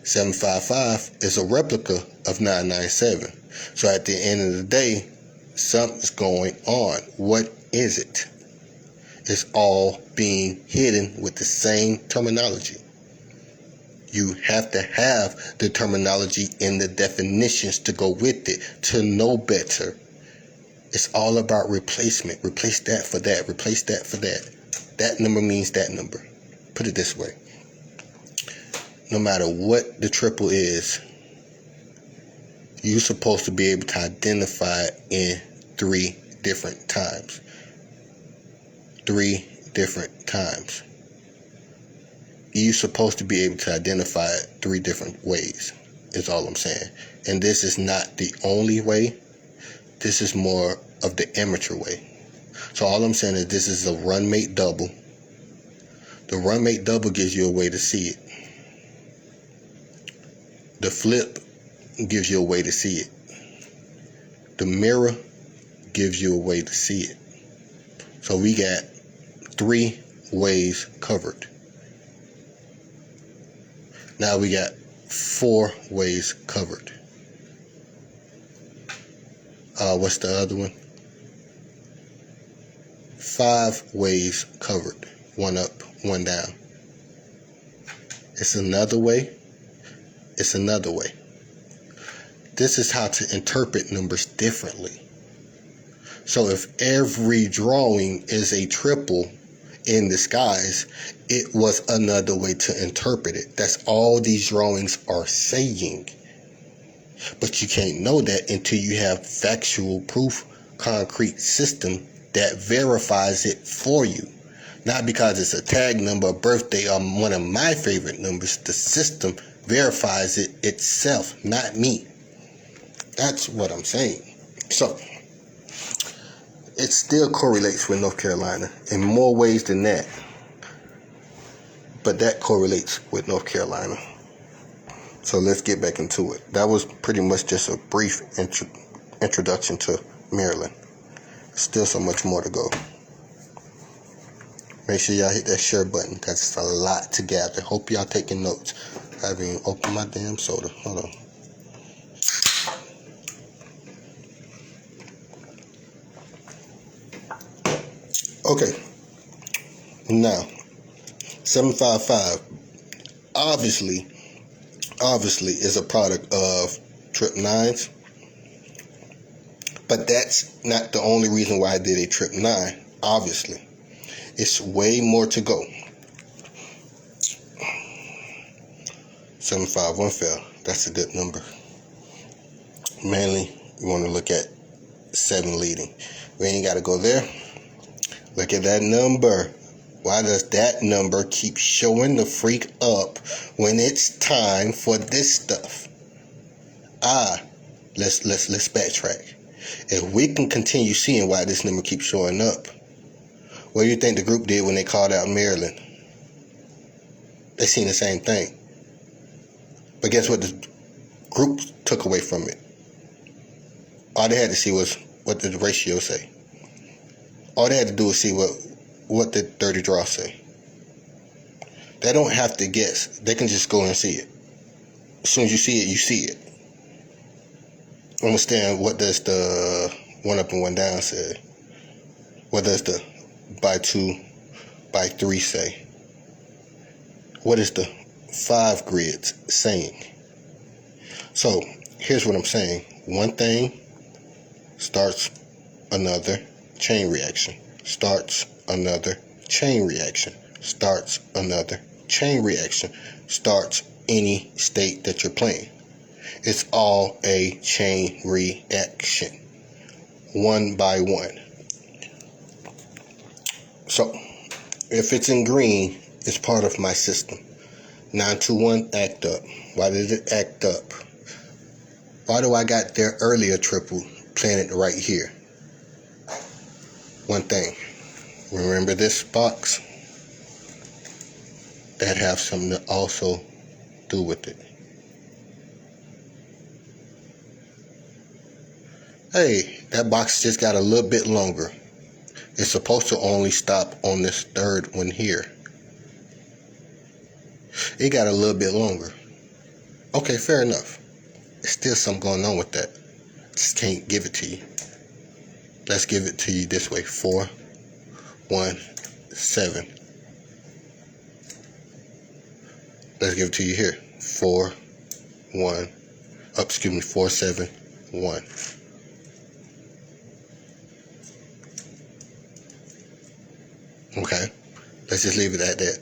755 is a replica of 997. So at the end of the day, something's going on. What is it? It's all being hidden with the same terminology. You have to have the terminology and the definitions to go with it to know better. It's all about replacement. Replace that for that. Replace that for that. That number means that number. Put it this way. no matter what the triple is, you're supposed to be able to identify it in 3 different times. 3 different times. You're supposed to be able to identify it 3 different ways, is all I'm saying. And this is not the only way. This is more of the amateur way. So all I'm saying is this is a run mate double. The run mate double gives you a way to see it. The flip gives you a way to see it. The mirror gives you a way to see it. So we got 3 ways covered. Now we got 4 ways covered. What's the other one? 5 ways covered. 1 up, 1 down. It's another way. It's another way. This is how to interpret numbers differently. So if every drawing is a triple in disguise, it was another way to interpret it. That's all these drawings are saying. But you can't know that until you have factual proof, concrete system that verifies it for you. Not because it's a tag number, a birthday, or one of my favorite numbers. The system verifies it itself, not me. That's what I'm saying. So, it still correlates with North Carolina in more ways than that. But that correlates with North Carolina. So let's get back into it. That was pretty much just a brief introduction to Maryland. Still so much more to go. Make sure y'all hit that share button. That's a lot to gather. Hope y'all taking notes. I haven't even opened my damn soda. Hold on. Okay. Now, 755 obviously is a product of trip 9s. But that's not the only reason why I did a trip 9, obviously. It's way more to go. 751 fell. That's a good number. Mainly, you want to look at 7 leading. We ain't got to go there. Look at that number. Why does that number keep showing the freak up when it's time for this stuff? Let's backtrack. If we can continue seeing why this number keeps showing up, what do you think the group did when they called out Maryland? They seen the same thing. But guess what the group took away from it? All they had to see was what did the ratio say. All they had to do was see what did 30 draw say. They don't have to guess. They can just go and see it. As soon as you see it, you see it. Understand, what does the 1 up and 1 down say? What does the by 2, by 3 say? What is the 5 grids saying? So, here's what I'm saying. One thing starts another chain reaction. Starts another chain reaction. Starts another chain reaction. Starts any state that you're playing. It's all a chain reaction. 1 by 1. So, if it's in green, it's part of my system. 921 act up. Why did it act up? Why do I got their earlier triple planted right here? One thing. Remember this box? That have something to also do with it. Hey, that box just got a little bit longer. It's supposed to only stop on this 3rd one here. It got a little bit longer. Okay, fair enough. There's still something going on with that. Just can't give it to you. Let's give it to you this way. 4, 1, 7. Let's give it to you here. 4, 7, 1. Okay, let's just leave it at that.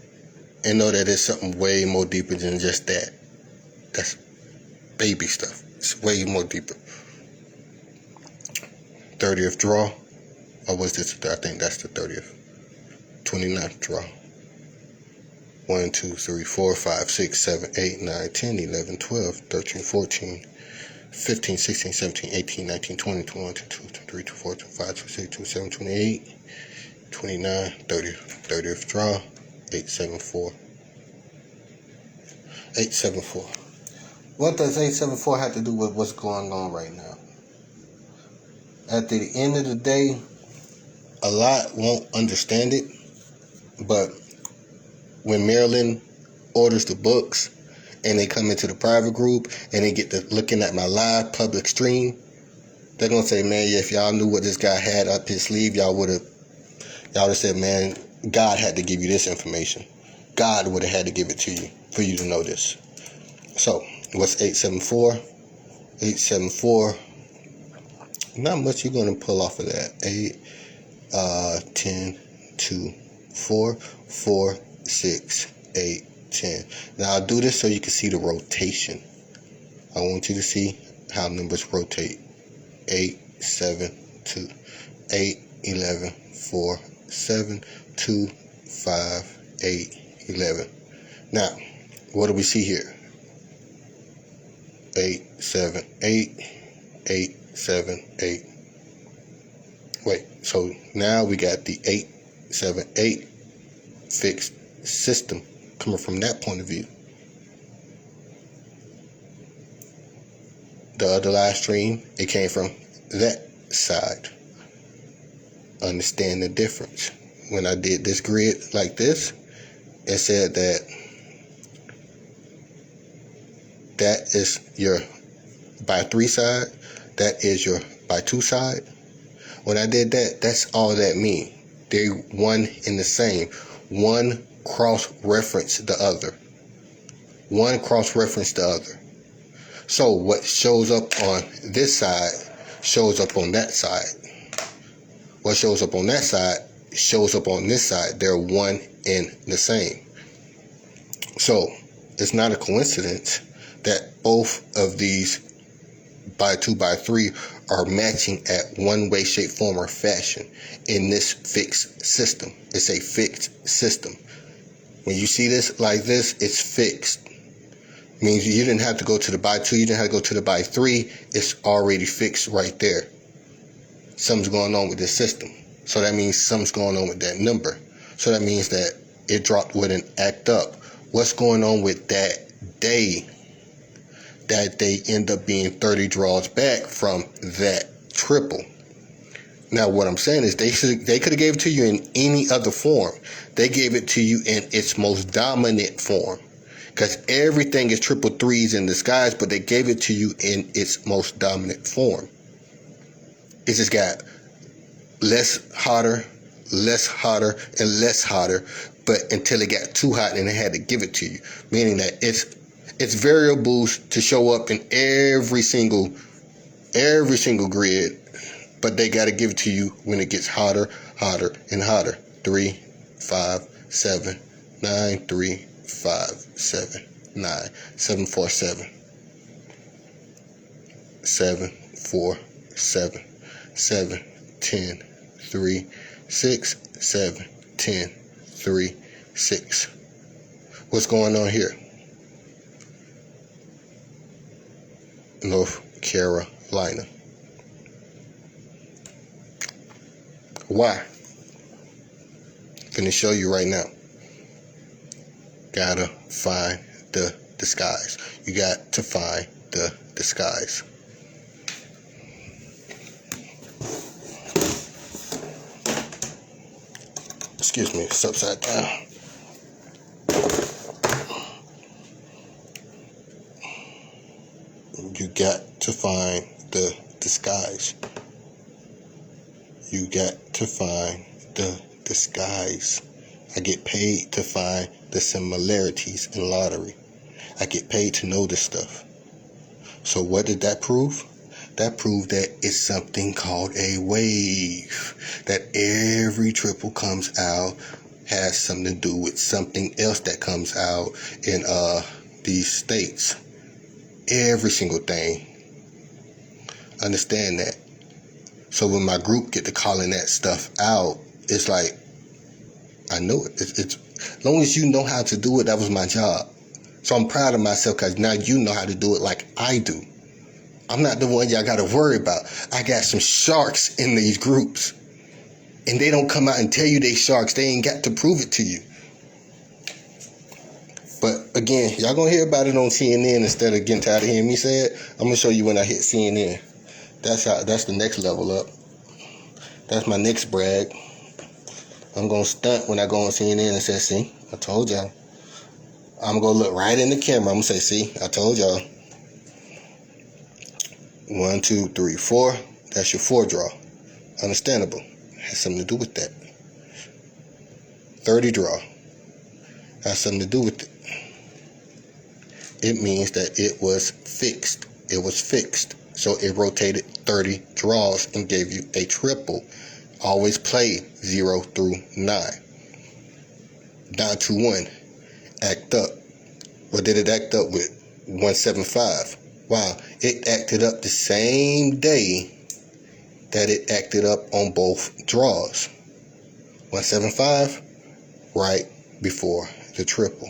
and know that it's something way more deeper than just that. That's baby stuff. It's way more deeper. 30th draw. Or was this? I think that's the 30th. 29th draw. 1, 2, 3, 4, 5, 6, 7, 8, 9, 10, 11, 12, 13, 14, 15, 16, 17, 18, 19, 20, 21, 22, 23, 24, 25, 26, 27, 28, 29, 30, 30th draw, 874. 874. What does 874 have to do with what's going on right now? At the end of the day, a lot won't understand it, but when Maryland orders the books and they come into the private group and they get to looking at my live public stream, they're gonna say, man, yeah, if y'all knew what this guy had up his sleeve, y'all would have said, man, God had to give you this information. God would have had to give it to you for you to know this. So what's 874? 874. Not much you're gonna pull off of that. 8, 10, 2, 4, 4, 6, 8, 10. Now I'll do this so you can see the rotation. I want you to see how numbers rotate. 8, 7, 2, 8, 11, 4, 7, 2, 5, 8, 11. Now, what do we see here? 8, 7, 8, 8, 7, 8. Wait, so now we got the 8, 7, 8 fixed system coming from that point of view. The other live stream, it came from that side. Understand the difference. When I did this grid like this, it said that is your by 3 side, that is your by 2 side. When I did that, that's all that mean. They one and the same. One cross-reference the other. One cross-reference the other. So what shows up on this side shows up on that side. What shows up on that side shows up on this side. They're one and the same. So it's not a coincidence that both of these by 2 by 3 are matching at one way, shape, form, or fashion in this fixed system. It's a fixed system. When you see this like this, it's fixed. Means you didn't have to go to the by 2, you didn't have to go to the by 3. It's already fixed right there. Something's going on with this system. So that means something's going on with that number. So that means that it dropped with an act up. What's going on with that day? That they end up being 30 draws back from that triple. Now what I'm saying is they could have gave it to you in any other form. They gave it to you in its most dominant form. Because everything is triple threes in disguise, but they gave it to you in its most dominant form. It just got less hotter, and less hotter, but until it got too hot and they had to give it to you. Meaning that it's variables to show up in every single grid, but they got to give it to you when it gets hotter, and hotter. 3, 5, 7, 9, 3, 5, 7, 9, 7, 4, 7, 7, 4, 7, 7, 10, 3, 6, 7, 10, 3, 6. What's going on here? North Carolina. Why? Finna show you right now. Gotta find the disguise. You got to find the disguise. Excuse me, it's upside down. You got to find the disguise. You got to find the disguise. I get paid to find the similarities in lottery. I get paid to know this stuff. So what did that prove? That proved that it's something called a wave. That every triple comes out has something to do with something else that comes out in these states. Every single thing. Understand that. So when my group get to calling that stuff out, it's like, I know it. It's as long as you know how to do it, that was my job. So I'm proud of myself because now you know how to do it like I do. I'm not the one y'all got to worry about. I got some sharks in these groups. And they don't come out and tell you they sharks. They ain't got to prove it to you. But again, y'all gonna hear about it on CNN instead of getting tired of hearing me say it. I'm gonna show you when I hit CNN. That's the next level up. That's my next brag. I'm gonna stunt when I go on CNN and say, see, I told y'all. I'm gonna look right in the camera. I'm gonna say, see, I told y'all. 1, 2, 3, 4. That's your 4 draw. Understandable. Has something to do with that. 30 draw. Has something to do with it. It means that it was fixed. It was fixed. So it rotated 30 draws and gave you a triple. Always play 0 through 9. Down to 1. Act up. What did it act up with? 175. Wow. It acted up the same day that it acted up on both draws. 175 right before the triple.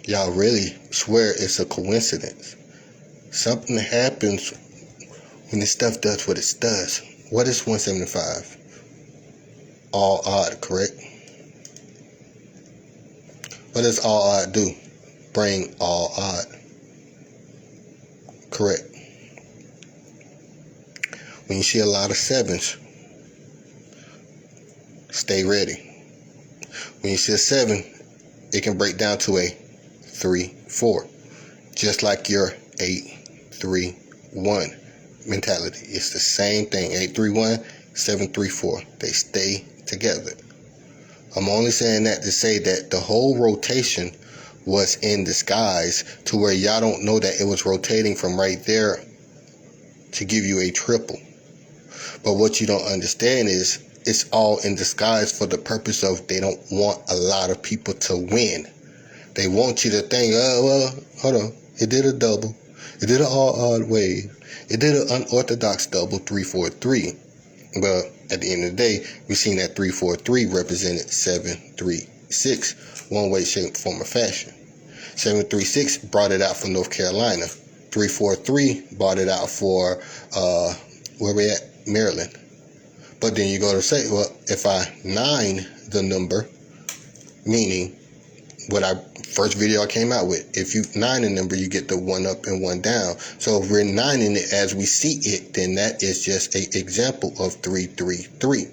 Y'all really swear it's a coincidence. Something happens when this stuff does what it does. What is 175? All odd, correct? What does all odd do? Bring all odd. Correct. When you see a lot of 7s, stay ready. When you see a 7, it can break down to a 3, 4. Just like your 8, 3, 1 mentality. It's the same thing. 8, 3, 1, 7, 3, 4. They stay together. I'm only saying that to say that the whole rotation was in disguise to where y'all don't know that it was rotating from right there to give you a triple. But what you don't understand is it's all in disguise for the purpose of they don't want a lot of people to win. They want you to think, oh, well, hold on. It did a double. It did an all odd wave. It did an unorthodox double, 3, 4, 3. But at the end of the day, we've seen that 3, 4, 3 represented 7, 3, 6, one way, shape, form, or fashion. 7, 3, 6 brought it out for North Carolina. 3, 4, 3 brought it out for where we at? Maryland. But then you go to say, well, if I 9 the number, meaning what I first video I came out with, if you 9 a number, you get the 1 up and 1 down. So if we're 9ing it as we see it, then that is just an example of 3, 3, 3.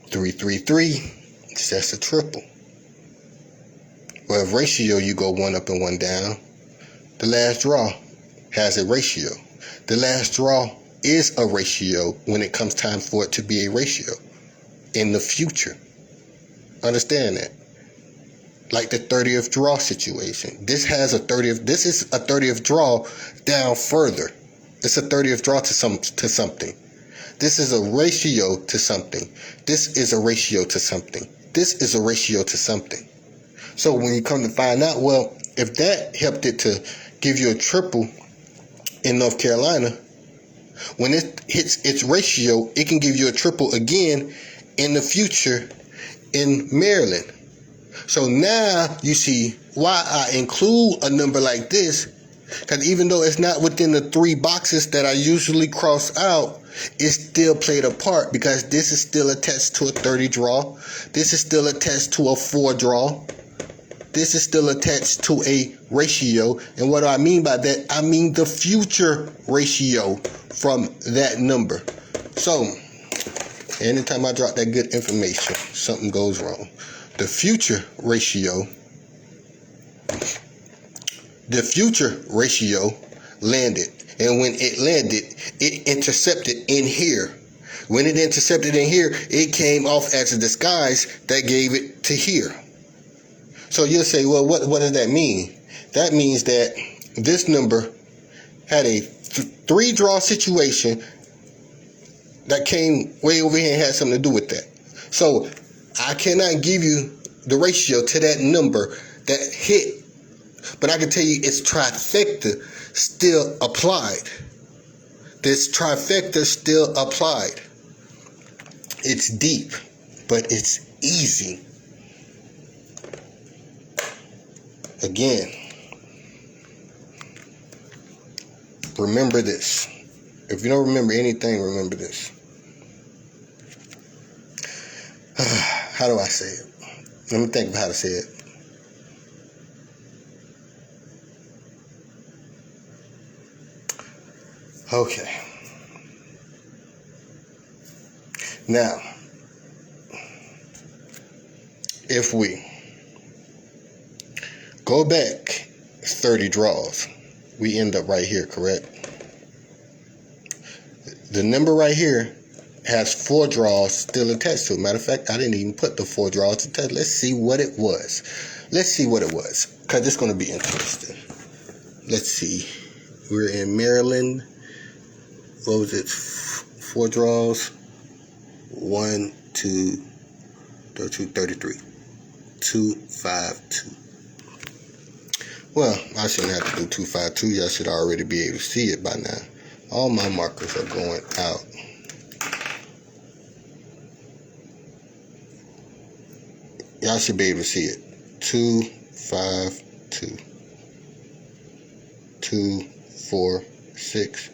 3, 3, 3, it's just a triple. Well, if ratio, you go 1 up and 1 down. The last draw has a ratio. The last draw is a ratio when it comes time for it to be a ratio in the future. Understand that. Like the 30th draw situation. This is a 30th draw down further. It's a 30th draw to something. This is a ratio to something. This is a ratio to something. This is a ratio to something. So when you come to find out, well, if that helped it to give you a triple in North Carolina, when it hits its ratio, it can give you a triple again in the future in Maryland. So now you see why I include a number like this, because even though it's not within the 3 boxes that I usually cross out, it still played a part because this is still attached to a 30 draw. This is still attached to a 4 draw. This is still attached to a ratio. And what do I mean by that? I mean the future ratio from that number. So anytime I drop that good information, something goes wrong. The future ratio landed. And when it landed, it intercepted in here. When it intercepted in here, it came off as a disguise that gave it to here. So you'll say, well, what does that mean? That means that this number had a 3 draw situation that came way over here and had something to do with that. So I cannot give you the ratio to that number that hit, but I can tell you its trifecta still applied. This trifecta still applied. It's deep, but it's easy. Again, remember this. If you don't remember anything, remember this. How do I say it? Let me think of how to say it. Okay. Now, if we go back 30 draws, we end up right here, correct? The number right here has 4 draws still attached to it. Matter of fact, I didn't even put the 4 draws attached. Let's see what it was. Let's see what it was, because it's going to be interesting. Let's see. We're in Maryland. What was it? 4 draws. 1, 2, 33. 2, 5, 2. Well, I shouldn't have to do 2, 5, 2. Y'all should already be able to see it by now. All my markers are going out. Y'all should be able to see it. 2, 5, 2. 2, 4, 6.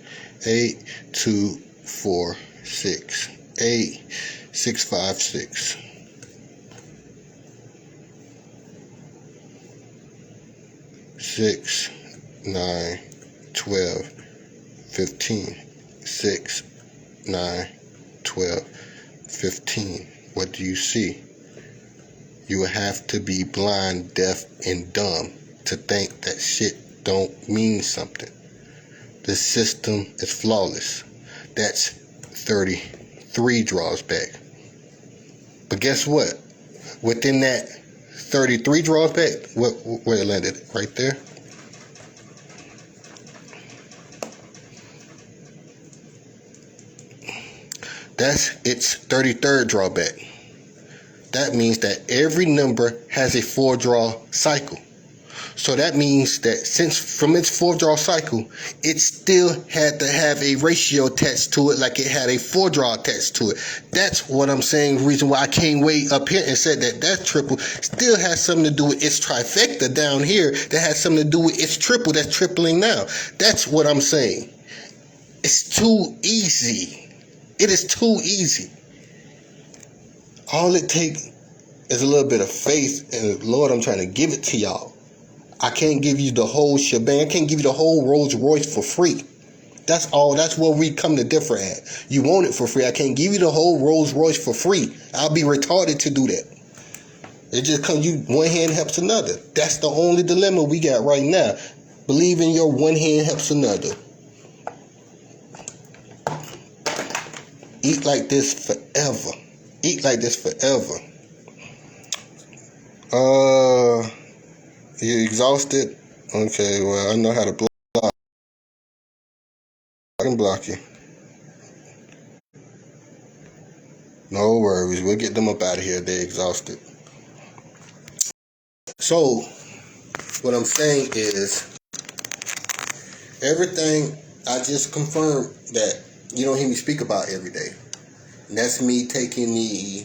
8, 2, 4, 6. 8, 6, 5, 6. 6, 9, 12, 15. 6, 9, 12, 15. What do you see? You would have to be blind, deaf, and dumb to think that shit don't mean something. The system is flawless. That's 33 draws back. But guess what? Within that 33 draws back, where it landed? Right there. That's its 33rd drawback. That means that every number has a 4-draw cycle. So that means that since from its 4-draw cycle, it still had to have a ratio attached to it like it had a 4-draw attached to it. That's what I'm saying. The reason why I came way up here and said that triple still has something to do with its trifecta down here that has something to do with its triple that's tripling now. That's what I'm saying. It's too easy. It is too easy. All it takes is a little bit of faith, and Lord, I'm trying to give it to y'all. I can't give you the whole shebang. I can't give you the whole Rolls Royce for free. That's all. That's where we come to differ at. You want it for free. I can't give you the whole Rolls Royce for free. I'll be retarded to do that. It just comes, one hand helps another. That's the only dilemma we got right now. Believe in your one hand helps another. Eat like this forever. Eat like this forever. You exhausted? Okay, well, I know how to block. I can block you. No worries. We'll get them up out of here. They're exhausted. So, what I'm saying is, everything I just confirmed that you don't hear me speak about every day. And that's me taking the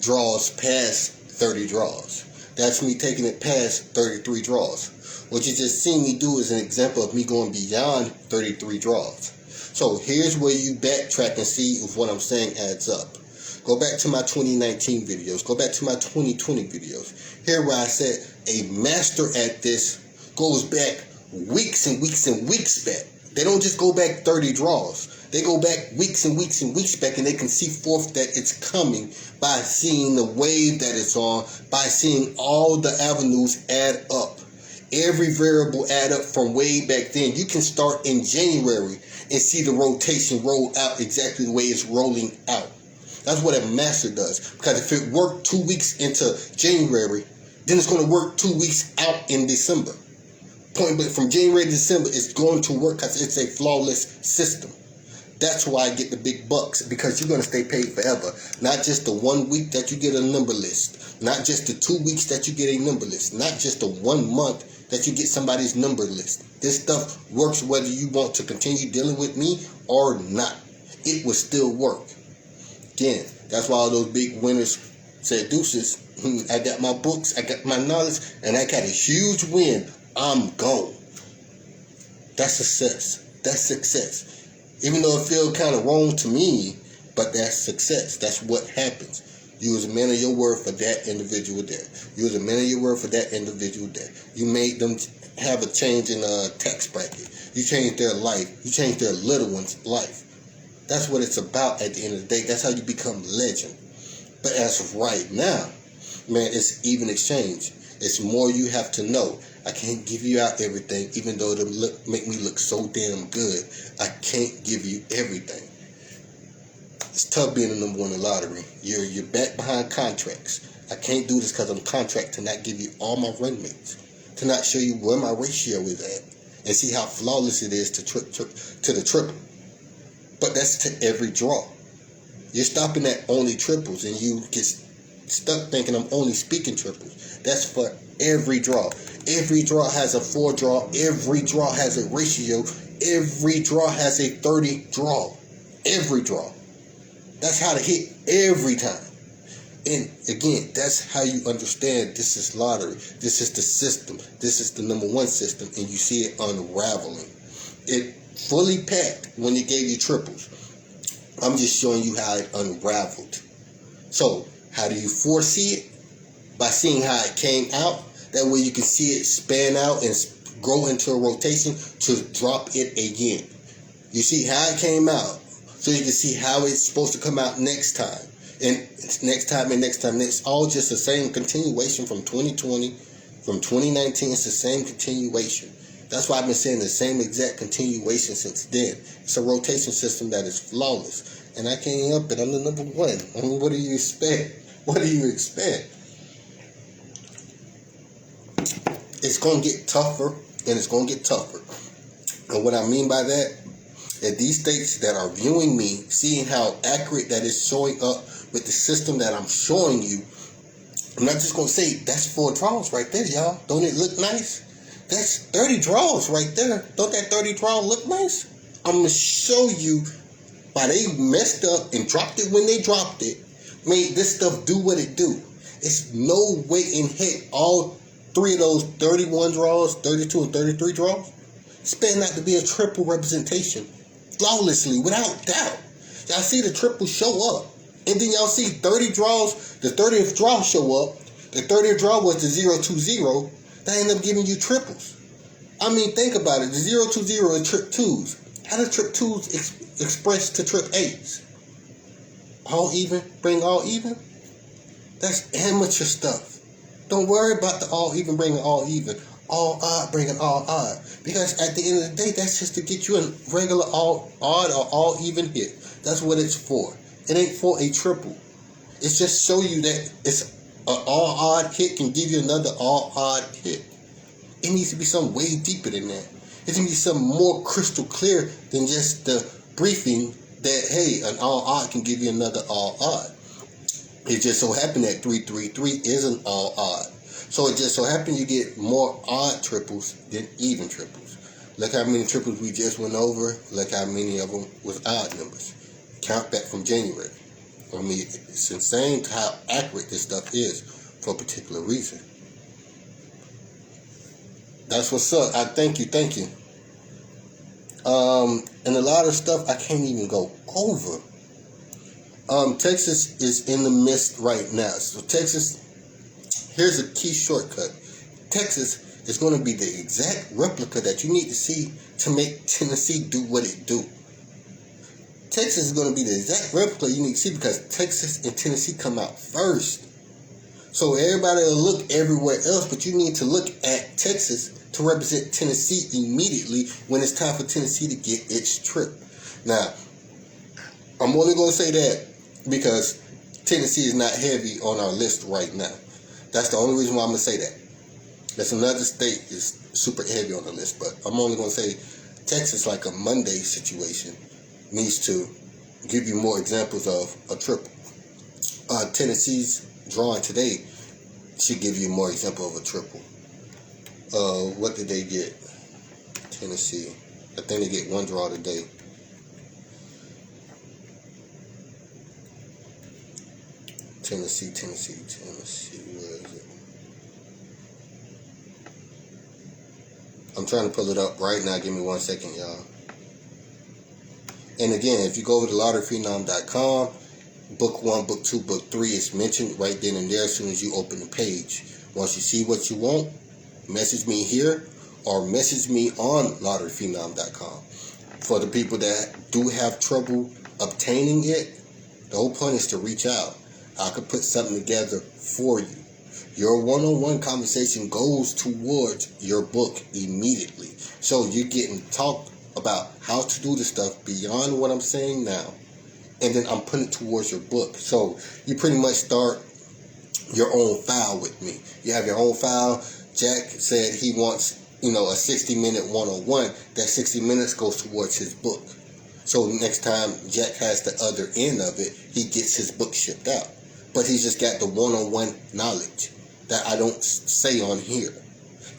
draws past 30 draws. That's me taking it past 33 draws. What you just seen me do is an example of me going beyond 33 draws. So here's where you backtrack and see if what I'm saying adds up. Go back to my 2019 videos. Go back to my 2020 videos. Here where I said a master at this goes back weeks and weeks and weeks back. They don't just go back 30 draws. They go back weeks and weeks and weeks back, and they can see forth that it's coming by seeing the wave that it's on, by seeing all the avenues add up. Every variable add up from way back then. You can start in January and see the rotation roll out exactly the way it's rolling out. That's what a master does. Because if it worked 2 weeks into January, then it's going to work 2 weeks out in December. Point blank, from January to December, it's going to work because it's a flawless system. That's why I get the big bucks, because you're going to stay paid forever. Not just the 1 week that you get a number list. Not just the 2 weeks that you get a number list. Not just the 1 month that you get somebody's number list. This stuff works whether you want to continue dealing with me or not. It will still work. Again, that's why all those big winners said, deuces, I got my books, I got my knowledge, and I got a huge win. I'm gone. That's success. That's success. Even though it feels kind of wrong to me, but that's success. That's what happens. You was a man of your word for that individual there. You was a man of your word for that individual there. You made them have a change in a tax bracket. You changed their life. You changed their little one's life. That's what it's about at the end of the day. That's how you become legend. But as of right now, man, it's even exchange. It's more you have to know. I can't give you out everything, even though it make me look so damn good. I can't give you everything. It's tough being the number one in the lottery. You're back behind contracts. I can't do this because I'm contract to not give you all my run mates, to not show you where my ratio is at, and see how flawless it is to the triple. But that's to every draw. You're stopping at only triples, and you get stuck thinking I'm only speaking triples. That's for every draw. Every draw has a 4 draw. Every draw has a ratio. Every draw has a 30 draw. Every draw. That's how to hit every time. And again, that's how you understand this is lottery. This is the system. This is the number one system, and you see it unraveling. It fully packed when it gave you triples. I'm just showing you how it unraveled. So, how do you foresee it? By seeing how it came out. That way you can see it span out and grow into a rotation to drop it again. You see how it came out, so you can see how it's supposed to come out next time. And next time and next time. It's all just the same continuation from 2020, from 2019. It's the same continuation. That's why I've been saying the same exact continuation since then. It's a rotation system that is flawless. And I can't help it. I'm the number one. I mean, what do you expect? What do you expect? It's going to get tougher, and it's going to get tougher. And what I mean by that is these states that are viewing me, seeing how accurate that is showing up with the system that I'm showing you, I'm not just going to say, that's 4 draws right there, y'all. Don't it look nice? That's 30 draws right there. Don't that 30 draw look nice? I'm going to show you why they messed up and dropped it when they dropped it. Made this stuff do what it do. It's no way in heck all 3 of those 31 draws, 32 and 33 draws, span out to be a triple representation. Flawlessly, without doubt. Y'all see the triple show up. And then y'all see 30 draws, the 30th draw show up. The 30th draw was the 0-2-0. That ended up giving you triples. I mean, think about it. The 0-2-0 and trip 2s. How do trip 2s express to trip 8s? All even? Bring all even? That's amateur stuff. Don't worry about the all even bringing all even. All odd bringing all odd. Because at the end of the day, that's just to get you a regular all odd or all even hit. That's what it's for. It ain't for a triple. It's just show you that it's an all odd hit can give you another all odd hit. It needs to be something way deeper than that. It needs to be something more crystal clear than just the briefing that, hey, an all odd can give you another all odd. It just so happened that 333 is an all odd. So it just so happened you get more odd triples than even triples. Look how many triples we just went over. Look how many of them was odd numbers. Count back from January. I mean, it's insane how accurate this stuff is for a particular reason. That's what's up. I thank you. And a lot of stuff I can't even go over. Texas is in the midst right now. So Texas, here's a key shortcut. Texas is going to be the exact replica that you need to see to make Tennessee do what it do. Texas is going to be the exact replica you need to see because Texas and Tennessee come out first. So everybody will look everywhere else, but you need to look at Texas to represent Tennessee immediately when it's time for Tennessee to get its trip. Now, I'm only going to say that because Tennessee is not heavy on our list right now. That's the only reason why I'm going to say that. That's another state is super heavy on the list, but I'm only going to say Texas like a Monday situation. needs to give you more examples of a triple. Tennessee's drawing today should give you more example of a triple. What did they get? Tennessee. I think they get one draw today. Tennessee. Where is it? I'm trying to pull it up right now. Give me 1 second, y'all. And again, if you go over to lotteryphenom.com, book 1, book 2, book 3 is mentioned right then and there as soon as you open the page. Once you see what you want, message me here or message me on lotteryphenom.com. For the people that do have trouble obtaining it, the whole point is to reach out. I could put something together for you. Your one-on-one conversation goes towards your book immediately. So you're getting talked about how to do the stuff beyond what I'm saying now. And then I'm putting it towards your book. So you pretty much start your own file with me. You have your own file. Jack said he wants, a 60-minute one-on-one. That 60 minutes goes towards his book. So next time Jack has the other end of it, he gets his book shipped out. But he's just got the one-on-one knowledge that I don't say on here.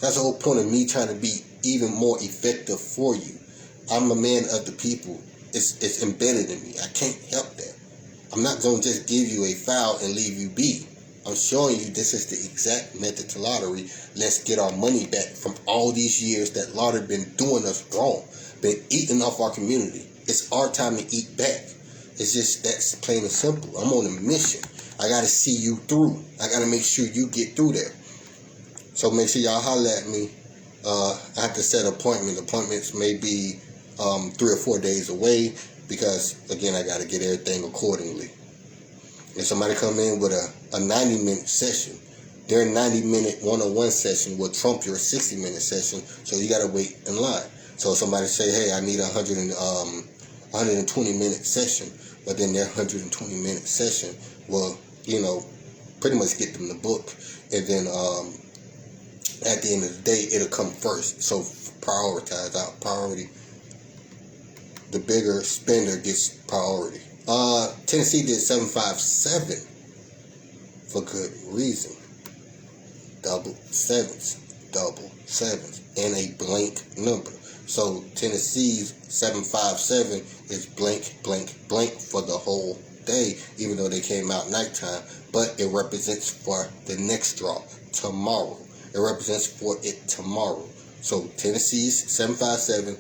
That's the whole point of me trying to be even more effective for you. I'm a man of the people. It's embedded in me. I can't help that. I'm not going to just give you a file and leave you be. I'm showing you this is the exact method to lottery. Let's get our money back from all these years that lottery been doing us wrong, been eating off our community. It's our time to eat back. It's just that's plain and simple. I'm on a mission. I got to see you through. I got to make sure you get through there. So make sure y'all holler at me. I have to set appointments. Appointments may be 3 or 4 days away because, again, I got to get everything accordingly. If somebody come in with a 90-minute session, their 90-minute one-on-one session will trump your 60-minute session, so you got to wait in line. So if somebody say, hey, I need a 120-minute session, but then their 120-minute session will, pretty much get them the book. And then at the end of the day, it'll come first. So prioritize out. Priority. The bigger spender gets priority. Tennessee did 757 for good reason. Double sevens, and a blank number. So Tennessee's 757 is blank for the whole day, even though they came out nighttime. But it represents for the next draw tomorrow. It represents for it tomorrow. So Tennessee's 757,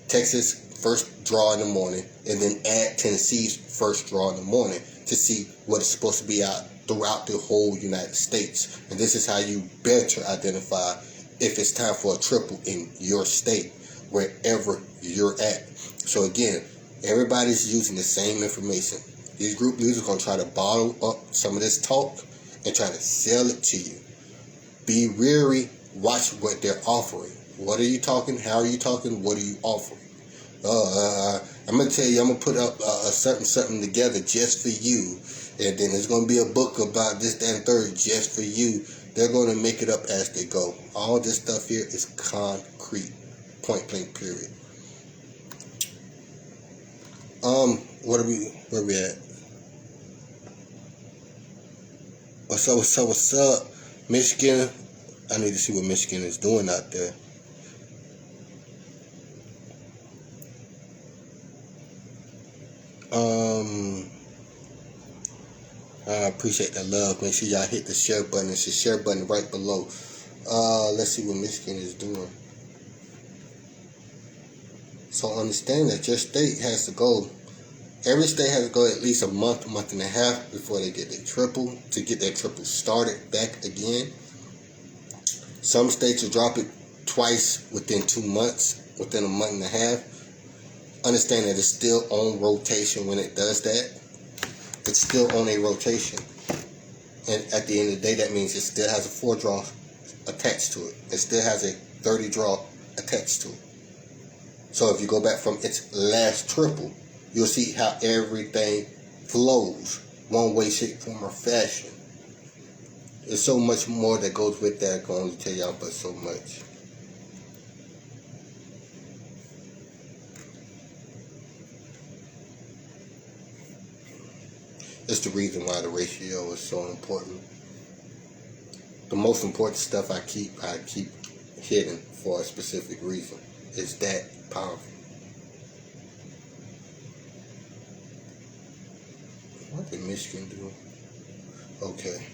Texas first draw in the morning, and then add Tennessee's first draw in the morning to see what is supposed to be out throughout the whole United States. And this is how you better identify if it's time for a triple in your state, wherever you're at. So again, everybody's using the same information. These group leaders are going to try to bottle up some of this talk and try to sell it to you. Be wary. Watch what they're offering. What are you talking? How are you talking? What are you offering? I'm going to tell you, I'm going to put up something together just for you. And then there's going to be a book about this, that, and third just for you. They're going to make it up as they go. All this stuff here is concrete. Point blank, period. Where we at? What's up? Michigan. I need to see what Michigan is doing out there. I appreciate that love. Make sure y'all hit the share button. It's the share button right below. Let's see what Michigan is doing. So understand that your state has to go. Every state has to go at least a month and a half before they get their triple, to get their triple started back again. Some states will drop it twice within 2 months, within a month and a half. Understand that it's still on rotation when it does that. It's still on a rotation. And at the end of the day, that means it still has a 4 draw attached to it. It still has a 30 draw attached to it. So if you go back from its last triple, you'll see how everything flows one way, shape, form, or fashion. There's so much more that goes with that. I can only tell y'all but so much. It's the reason why the ratio is so important. The most important stuff I keep hidden for a specific reason. It's that powerful. What did Michigan do? Okay.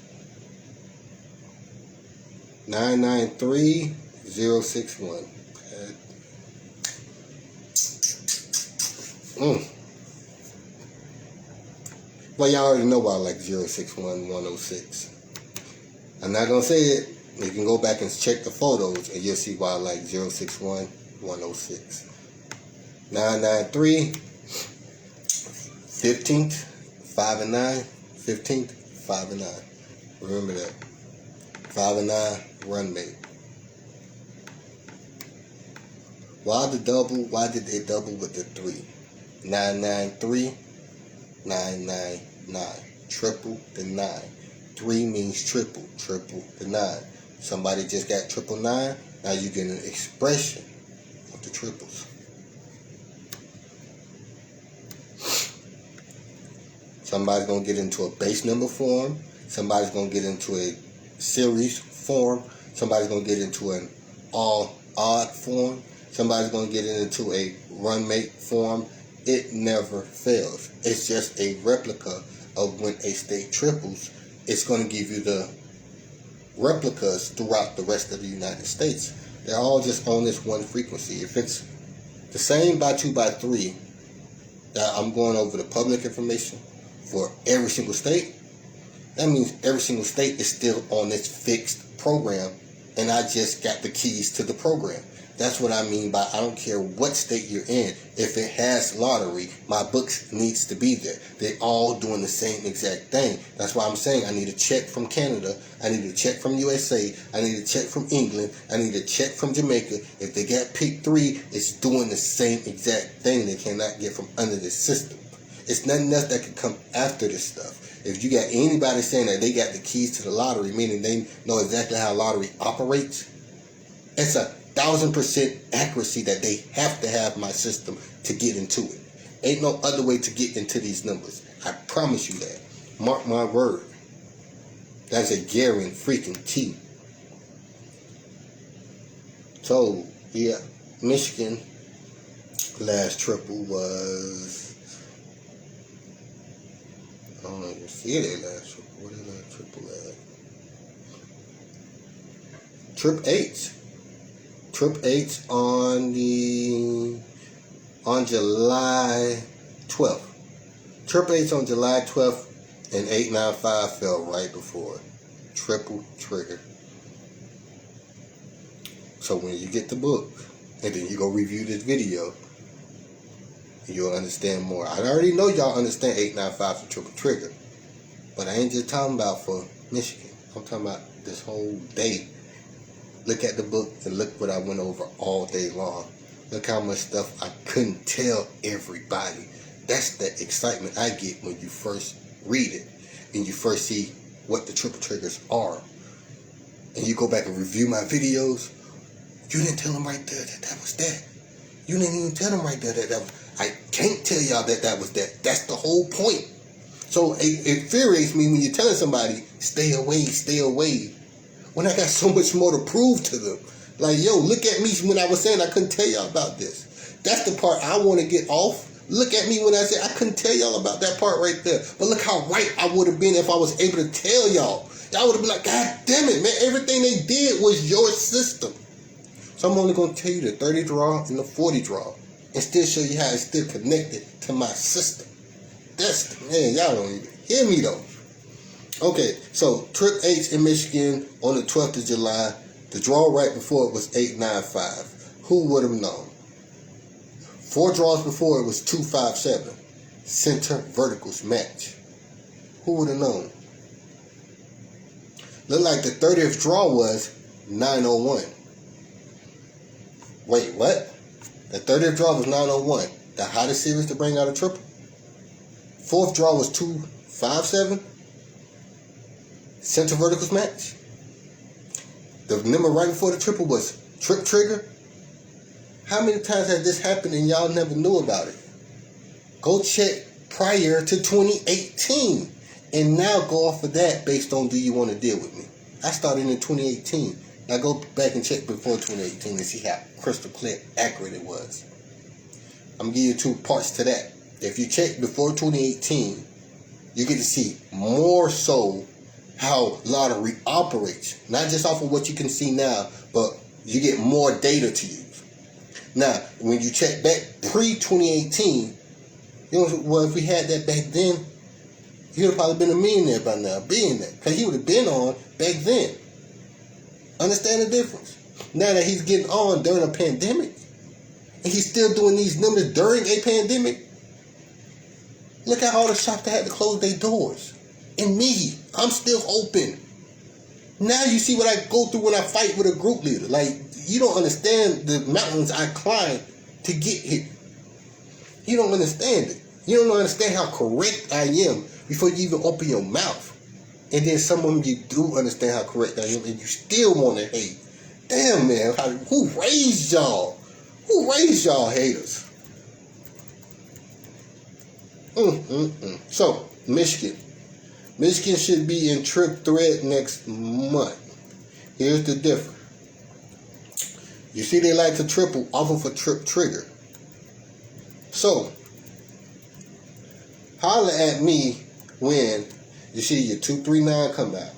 993061. Well, y'all already know why I like 061106. I'm not going to say it. You can go back and check the photos and you'll see why I like 061106. 993, 15th, 5 and 9, 15th, 5 and 9. Remember that. 5 and 9, run mate. Why did they double with the 3? 993, 999. Triple the 9. 3 means triple the 9. Somebody just got 999. Now you get an expression of the triples. Somebody's going to get into a base number form. Somebody's going to get into a series form. Somebody's going to get into an all odd form. Somebody's going to get into a run mate form. It never fails. It's just a replica of when a state triples. It's going to give you the replicas throughout the rest of the United States. They're all just on this one frequency. If it's the same by 2 by 3, that I'm going over the public information for every single state, that means every single state is still on this fixed program, and I just got the keys to the program. That's what I mean by I don't care what state you're in. If it has lottery, my books needs to be there. They're all doing the same exact thing. That's why I'm saying I need a check from Canada. I need a check from USA. I need a check from England. I need a check from Jamaica. If they got pick 3, it's doing the same exact thing. They cannot get from under this system. It's nothing else that can come after this stuff. If you got anybody saying that they got the keys to the lottery, meaning they know exactly how lottery operates, it's 1,000% accuracy that they have to have my system to get into it. Ain't no other way to get into these numbers. I promise you that. Mark my word. That's a guarantee. So, yeah, Michigan last triple was, I don't even see their last triple. What is that triple at? Trip 8. Trip 8 on July 12th. Trip 8 on July 12th, and 895 fell right before it. Triple trigger. So when you get the book, and then you go review this video, you'll understand more. I already know y'all understand 895 for triple trigger, but I ain't just talking about for Michigan. I'm talking about this whole day. Look at the book and look what I went over all day long. Look how much stuff I couldn't tell everybody. That's the excitement I get when you first read it and you first see what the triple triggers are. And you go back and review my videos. You didn't tell them right there that that was that. You didn't even tell them right there that that was. I can't tell y'all that that was that. That's the whole point. So it infuriates me when you're telling somebody, stay away, when I got so much more to prove to them. Like, yo, look at me when I was saying I couldn't tell y'all about this. That's the part I want to get off. Look at me when I said I couldn't tell y'all about that part right there. But look how right I would have been if I was able to tell y'all. Y'all would have been like, God damn it, man. Everything they did was your system. So I'm only going to tell you the 30 draw and the 40 draw. And still show you how it's still connected to my system. That's, man, y'all don't even hear me though. Okay, so Trip 8 in Michigan on the 12th of July. The draw right before it was 895. Who would have known? 4 draws before it was 257. Center verticals match. Who would have known? Looked like the 30th draw was 901. Wait, what? The 30th draw was 901. The hottest series to bring out a triple. 4th draw was 257. Center verticals match. The number right before the triple was trip trigger. How many times has this happened and y'all never knew about it? Go check prior to 2018. And now go off of that based on, do you want to deal with me? I started in 2018. Now go back and check before 2018 and see how crystal clear accurate it was. I'm going to give you two parts to that. If you check before 2018, you get to see more so how lottery operates. Not just off of what you can see now, but you get more data to use. Now, when you check back pre-2018, well, if we had that back then, he would have probably been a millionaire by now, being that. Because he would have been on back then. Understand the difference? Now that he's getting on during a pandemic, and he's still doing these numbers during a pandemic, look at all the shops that had to close their doors. And me, I'm still open. Now you see what I go through when I fight with a group leader. Like, you don't understand the mountains I climb to get here. You don't understand it. You don't understand how correct I am before you even open your mouth. And then some of them you do understand how correct I am, and you still want to hate. Damn, man, who raised y'all? Who raised y'all haters? So, Michigan. Michigan should be in Trip Thread next month. Here's the difference. You see they like to triple off of a trip trigger. So, holler at me when you see your 239 come out.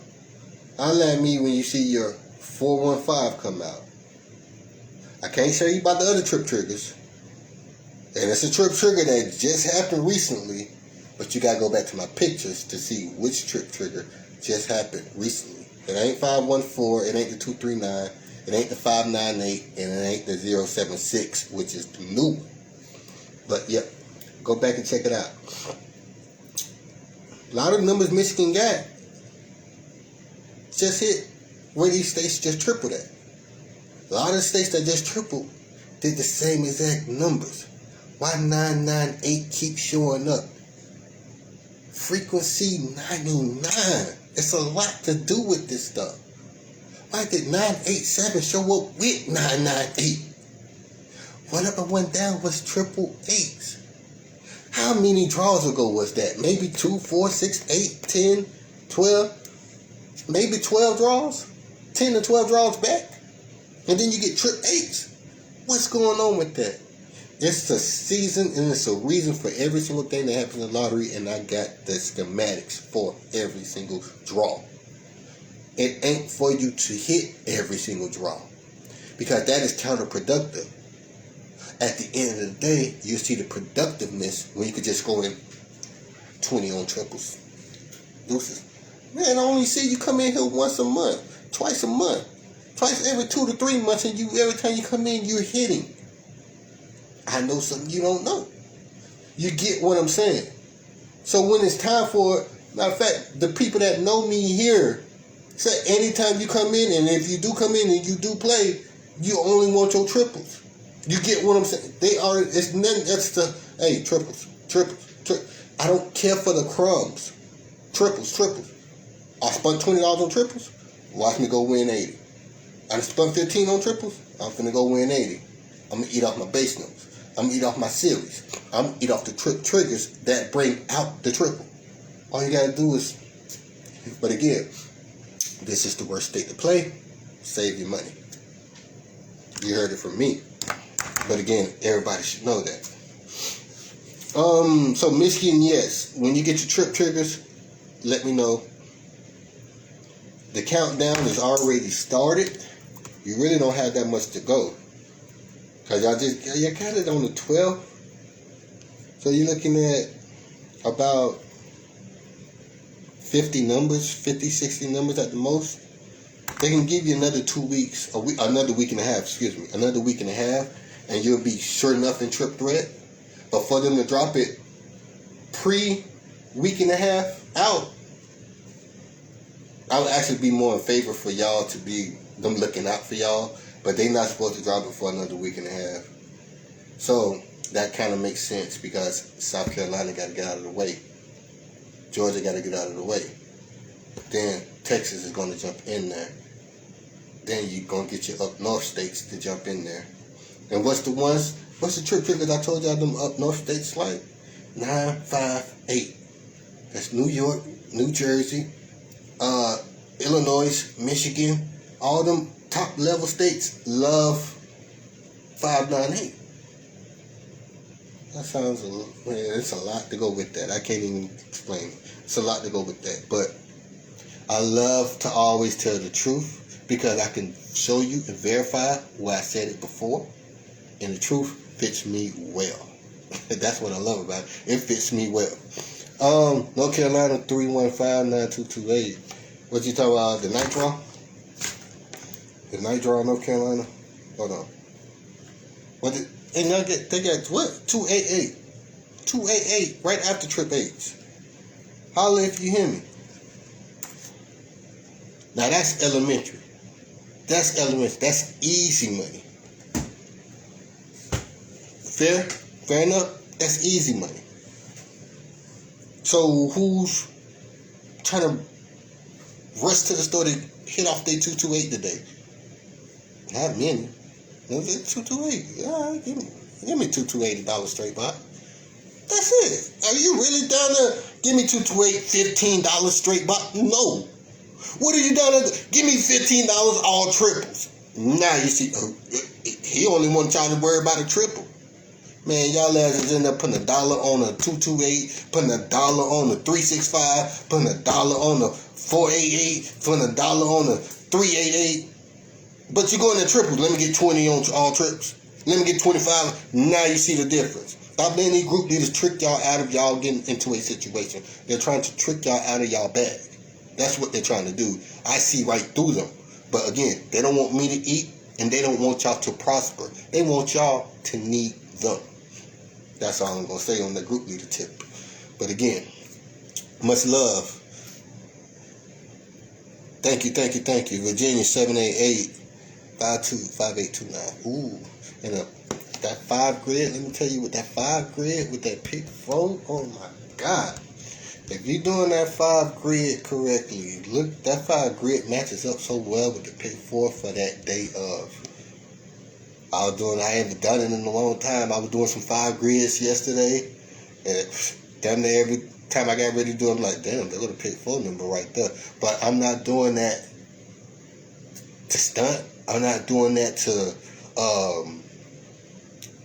Holler at me when you see your 415 come out. I can't show you about the other trip triggers. And it's a trip trigger that just happened recently, but you gotta go back to my pictures to see which trip trigger just happened recently. It ain't 514, it ain't the 239, it ain't the 598, and it ain't the 076, which is the new one. But yep, go back and check it out. A lot of the numbers Michigan got just hit where these states just tripled at. A lot of the states that just tripled did the same exact numbers. Why 998 keeps showing up? Frequency 99. It's a lot to do with this stuff. Why did 987 show up with 998? What up and went down was 888s. How many draws ago was that? Maybe 2, 4, 6, 8, 10, 12. Maybe 12 draws? 10 to 12 draws back? And then you get trip 8s. What's going on with that? It's a season and it's a reason for every single thing that happens in the lottery, and I got the schematics for every single draw. It ain't for you to hit every single draw, because that is counterproductive. At the end of the day, you see the productiveness when you could just go in 20 on triples. Deuces. Man, I only see you come in here once a month, twice a month, twice every 2 to 3 months, and every time you come in, you're hitting. I know something you don't know. You get what I'm saying? So when it's time for it, matter of fact, the people that know me here say anytime you come in, and if you do come in and you do play, you only want your triples. You get what I'm saying? They are, it's nothing, that's the, hey, triples. I don't care for the crumbs. Triples. I spent $20 on triples, watch me go win 80. I spent 15 on triples, I'm finna go win 80. I'm gonna eat off my base numbers. I'm gonna eat off my series. I'm gonna eat off the trip triggers that bring out the triple. All you gotta do is, but again, this is the worst state to play. Save your money. You heard it from me. But again, everybody should know that. So Michigan, yes. When you get your trip triggers, let me know. The countdown is already started. You really don't have that much to go. Because y'all got it on the 12th. So you're looking at about 50 numbers, 50, 60 numbers at the most. They can give you another 2 weeks, another week and a half, another week and a half, and you'll be sure enough in trip threat. But for them to drop it pre-week and a half out, I would actually be more in favor for y'all to be them looking out for y'all. But they're not supposed to drop it for another week and a half. So that kind of makes sense, because South Carolina got to get out of the way. Georgia got to get out of the way. Then Texas is going to jump in there. Then you're going to get your up north states to jump in there. And what's the trip triggers I told y'all them up north states like? 9, 5, 8. That's New York, New Jersey, Illinois, Michigan, all them top level states love 598. That sounds it's a lot to go with that. I can't even explain it. It's a lot to go with that. But I love to always tell the truth because I can show you and verify where I said it before. And the truth fits me well. That's what I love about it. It fits me well. North Carolina 315-9228. What you talking about? The night draw? The night draw in North Carolina? Hold on. And they got what? 288. 288 right after Trip H. Holla if you hear me. Now that's elementary. That's elementary. That's easy money. Fair enough? That's easy money. So who's trying to rush to the store to hit off their 228 today? Not many. 228. Yeah, give me $280 straight, Bob. That's it. Are you really down to give me $228, $15 straight, Bob? No. What are you down to? Give me $15 all triples. Now you see, he only want y'all to worry about a triple. Man, y'all asses end up putting $1 on a 228, putting $1 on the 365, putting $1 on the 488, putting $1 on the 388. But you go in the triples. Let me get 20 on all trips. Let me get 25. Now you see the difference. Stop letting these group leaders trick y'all out of y'all getting into a situation. They're trying to trick y'all out of y'all bag. That's what they're trying to do. I see right through them. But again, they don't want me to eat, and they don't want y'all to prosper. They want y'all to need them. That's all I'm going to say on the group leader tip. But again, much love. Thank you. Virginia 788-525829. Ooh. And that 5 grid, let me tell you, with that 5 grid, with that pick 4, oh my God. If you're doing that 5 grid correctly, look, that 5 grid matches up so well with the pick 4 for that day of. I haven't done it in a long time. I was doing some 5 grids yesterday, and damn near every time I got ready to do it, I'm like, damn, they're going to pick 4 number right there. But I'm not doing that to stunt. I'm not doing that to,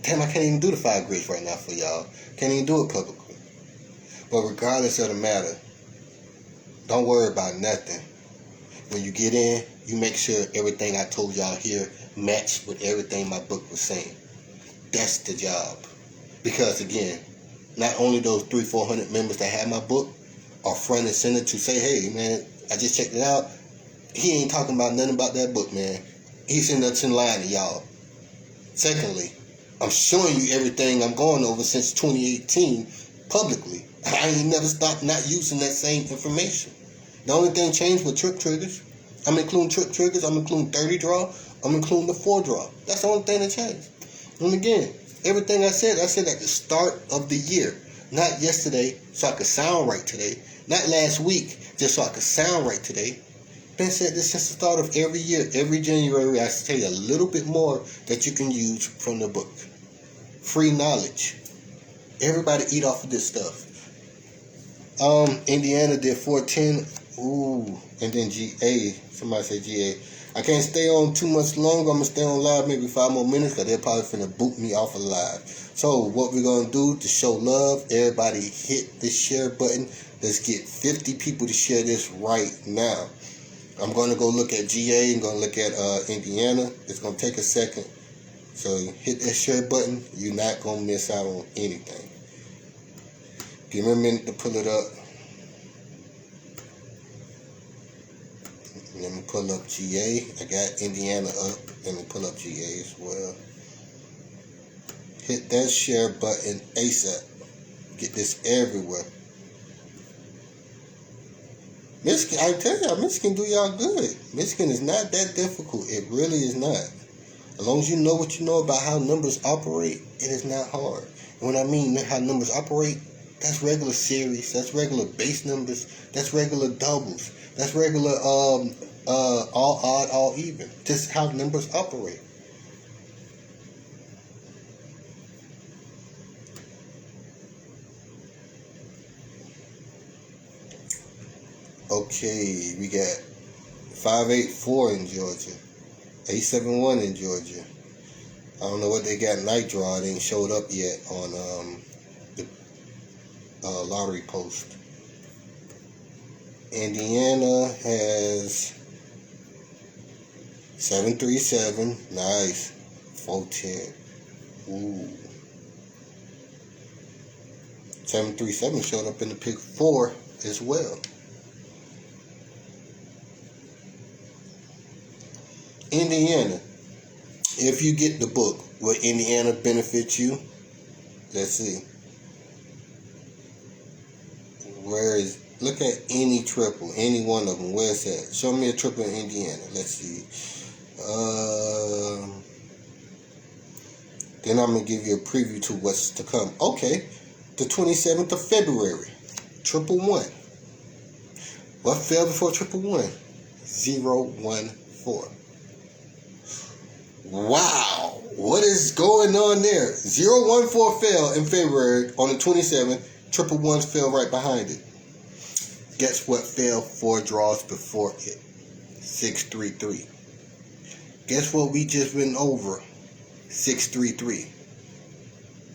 damn, I can't even do the 5 grids right now for y'all. Can't even do it publicly. But regardless of the matter, don't worry about nothing. When you get in, you make sure everything I told y'all here matched with everything my book was saying. That's the job. Because again, not only those 300-400 members that have my book are front and center to say, hey man, I just checked it out. He ain't talking about nothing about that book, man. He's sitting up in line to y'all. Secondly, I'm showing you everything I'm going over since 2018 publicly. I ain't never stopped not using that same information. The only thing changed with trip triggers. I'm including trip triggers. I'm including 30 draw. I'm including the 4 draw. That's the only thing that changed. And again, everything I said at the start of the year. Not yesterday, so I could sound right today. Not last week, just so I could sound right today. Been said this since the start of every year. Every January, I tell you a little bit more that you can use from the book. Free knowledge. Everybody eat off of this stuff. Indiana did 410. Ooh, and then GA. Somebody said GA. I can't stay on too much longer. I'm going to stay on live maybe 5 more minutes because they're probably finna boot me off of live. So what we're going to do to show love, everybody hit the share button. Let's get 50 people to share this right now. I'm going to go look at GA. I'm going to look at Indiana. It's going to take a second. So hit that share button. You're not going to miss out on anything. Give me a minute to pull it up. Let me pull up GA. I got Indiana up. Let me pull up GA as well. Hit that share button ASAP. Get this everywhere. Michigan, I tell y'all, Michigan do y'all good. Michigan is not that difficult. It really is not. As long as you know what you know about how numbers operate, it is not hard. And when I mean how numbers operate, that's regular series, that's regular base numbers, that's regular doubles, that's regular all odd, all even. Just how numbers operate. Okay, we got 584 in Georgia, 871 in Georgia. I don't know what they got night draw. It ain't showed up yet on the lottery post. Indiana has 737. Nice. 410. Ooh. 737 showed up in the pick 4 as well. Indiana. If you get the book, will Indiana benefit you? Let's see. Where is... Look at any triple, any one of them. Where's that? Show me a triple in Indiana. Let's see. Then I'm going to give you a preview to what's to come. Okay. The 27th of February. 111. What fell before 111? 014. Wow. What is going on there? 014 fell in February on the 27th. 111 fell right behind it. Guess what fell 4 draws before it? 633. Guess what we just went over? 633.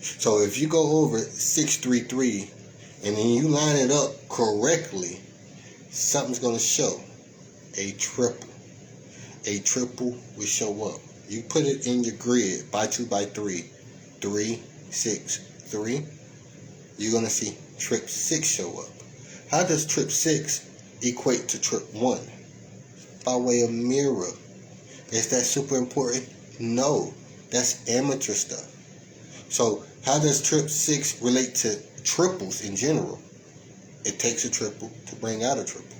So if you go over 633 and then you line it up correctly, something's going to show. A triple. A triple will show up. You put it in your grid by 2 by 3. 3, 6, 3. You're going to see trip 6 show up. How does trip 6 equate to trip 1? By way of mirror. Is that super important? No. That's amateur stuff. So how does trip 6 relate to triples in general? It takes a triple to bring out a triple.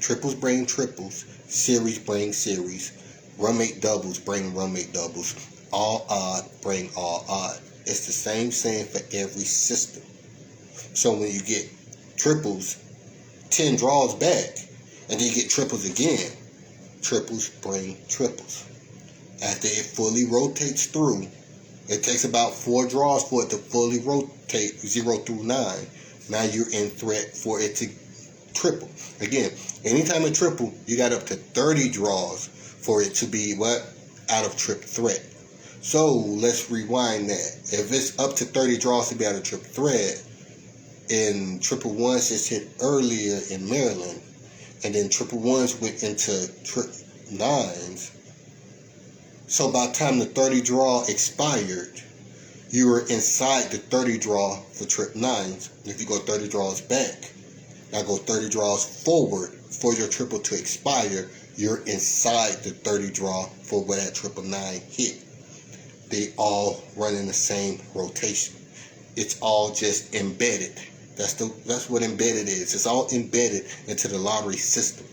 Triples bring triples. Series bring series. Roommate doubles bring roommate doubles. All odd bring all odd. It's the same saying for every system. So when you get triples 10 draws back, and then you get triples again, triples bring triples. After it fully rotates through, it takes about 4 draws for it to fully rotate 0 through 9. Now you're in threat for it to triple. Again, anytime it triple, you got up to 30 draws for it to be what? Out of trip threat. So let's rewind that. If it's up to 30 draws to be out of trip threat, and 111 just hit earlier in Maryland, and then 111s went into trip 9s. So by the time the 30 draw expired, you were inside the 30 draw for trip 9s. If you go 30 draws back, now go 30 draws forward for your triple to expire, you're inside the 30 draw for where that 999 hit. They all run in the same rotation. It's all just embedded. That's what embedded is. It's all embedded into the lottery system.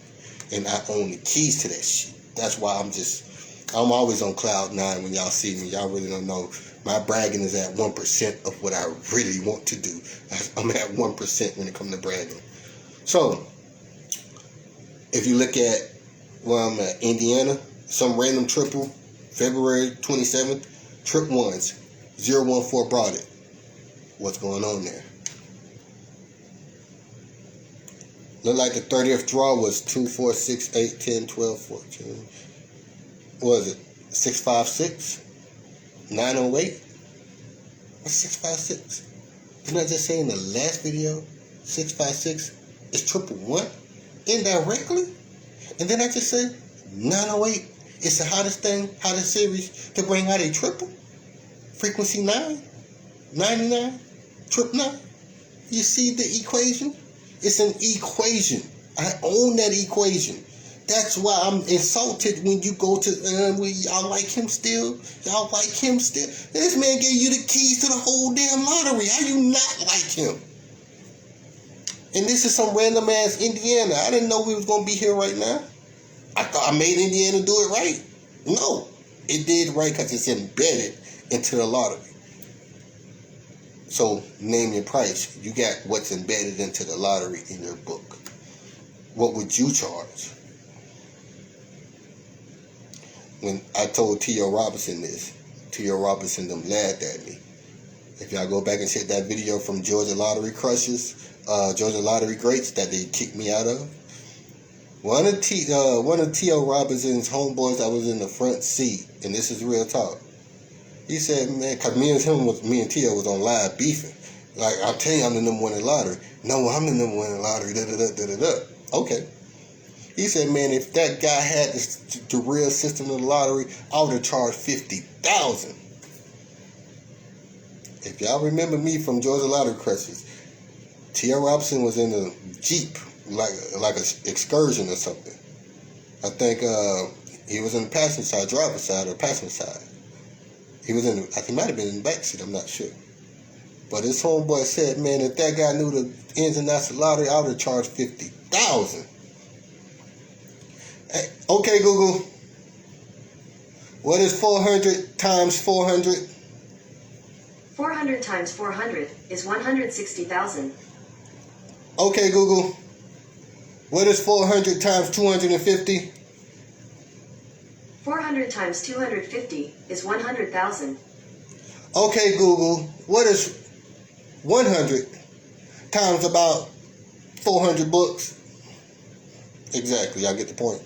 And I own the keys to that shit. That's why I'm always on cloud 9 when y'all see me. Y'all really don't know. My bragging is at 1% of what I really want to do. I'm at 1% when it comes to bragging. So, if you look at where I'm at, Indiana, some random triple, February 27th, trip 1s, 014 brought it. What's going on there? Look like the 30th draw was 2, 4, 6, 8, 10, 12, 14. What was it? 656? 908? What's 656? Didn't I just say in the last video, 656 is 111 indirectly? And then I just said 908 is the hottest series to bring out a triple? Frequency 9? 99? Trip 9? You see the equation? It's an equation. I own that equation. That's why I'm insulted when you go to, y'all like him still? Y'all like him still? This man gave you the keys to the whole damn lottery. How you not like him? And this is some random ass Indiana. I didn't know we was going to be here right now. I thought I made Indiana do it right. No. It did right because it's embedded into the lottery. So, name your price. You got what's embedded into the lottery in your book. What would you charge? When I told T.O. Robinson this, T.O. Robinson them laughed at me. If y'all go back and check that video from Georgia Lottery Crushes, Georgia Lottery Greats that they kicked me out of, One of T.O. Robinson's homeboys that was in the front seat, and this is real talk. He said, man, cause me and T.O. was on live beefing. Like, I'm telling you, I'm the number one in the lottery. No, I'm the number one in the lottery. Da da da da da da. Okay. He said, man, if that guy had the real system of the lottery, I would have charged $50,000. If y'all remember me from Georgia Lottery Crushes, T.O. Robinson was in a Jeep, like an excursion or something. I think he was in the passenger side, driver's side, or passenger side. He was in. He might have been in the back seat. I'm not sure. But his homeboy said, "Man, if that guy knew the ins and outs of the lottery, I would have charged $50,000." Hey, okay, Google. What is 400 times 400? 400 times 400 is 160,000. Okay, Google. What is 400 times 250? 400 times 250 is 100,000. Okay, Google. What is 100 times about 400 books? Exactly, y'all get the point.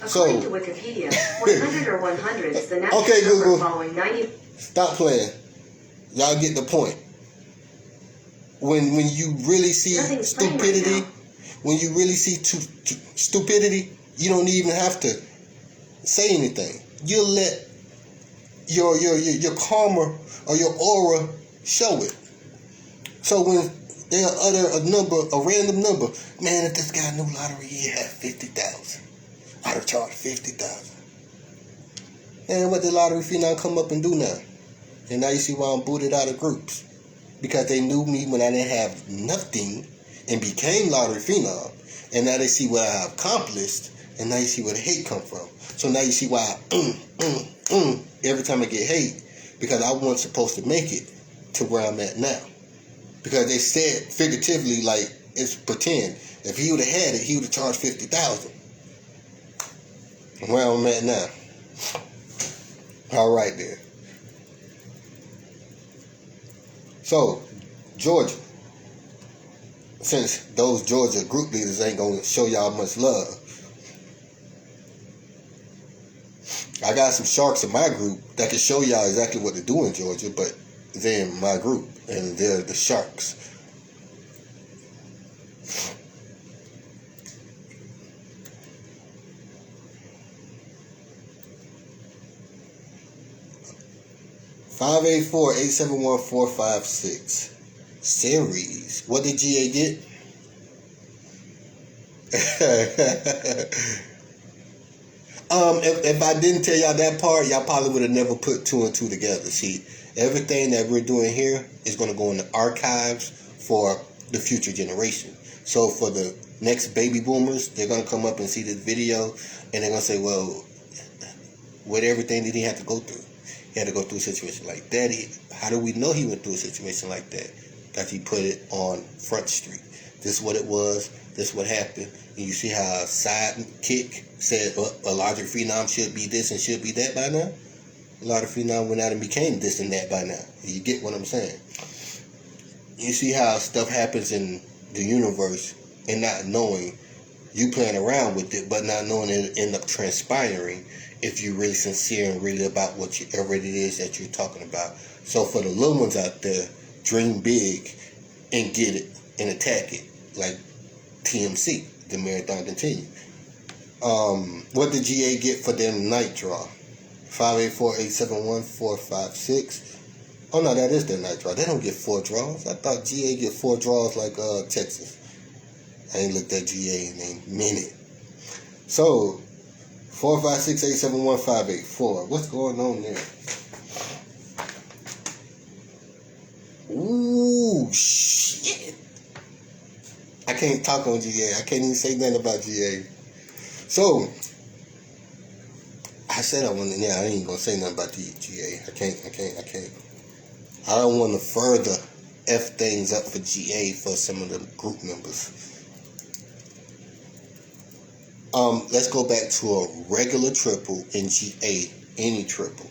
According to Wikipedia, 100 or 100 is the natural okay, number Google. Following 90. Stop playing. Y'all get the point. When you really see stupidity, when you really see stupidity, you don't even have to say anything. You'll let your karma or your aura show it. So when they'll utter a random number, man, if this guy knew lottery, he had 50,000. I'd have charged 50,000. And what did Lottery Phenom come up and do now? And now you see why I'm booted out of groups. Because they knew me when I didn't have nothing and became Lottery Phenom. And now they see what I have accomplished. And now you see where the hate come from. So now you see why I every time I get hate. Because I wasn't supposed to make it to where I'm at now. Because they said figuratively, like, it's pretend. If he would have had it, he would have charged 50,000. Where I'm at now. All right then. So, Georgia. Since those Georgia group leaders ain't gonna show y'all much love, I got some sharks in my group that can show y'all exactly what to do in Georgia, but they're in my group, and they're the sharks. (584-871-456) series. What did GA get? If I didn't tell y'all that part, y'all probably would have never put two and two together. See, everything that we're doing here is going to go in the archives for the future generation. So for the next baby boomers, they're going to come up and see this video, and they're going to say, well, with everything that he had to go through. He had to go through a situation like that. How do we know he went through a situation like that? Because he put it on Front Street. This is what it was. This is what happened. And you see how a sidekick said a larger phenom should be this and should be that by now? A larger phenom went out and became this and that by now. You get what I'm saying? You see how stuff happens in the universe and not knowing. You playing around with it, but not knowing it end up transpiring if you're really sincere and really about whatever it is that you're talking about. So for the little ones out there, dream big and get it and attack it like TMC, the marathon continue. What did GA get for their night draw? 584-871-456. Oh no, that is their night draw. They don't get 4 draws. I thought GA get 4 draws like Texas. I ain't looked at GA in a minute. So 456-871-584. What's going on there? Ooh, shit. I can't talk on GA. I can't even say nothing about GA. So, I said I wanted, I ain't gonna say nothing about the GA. I can't. I don't want to further F things up for GA for some of the group members. Let's go back to a regular triple in GA, any triple.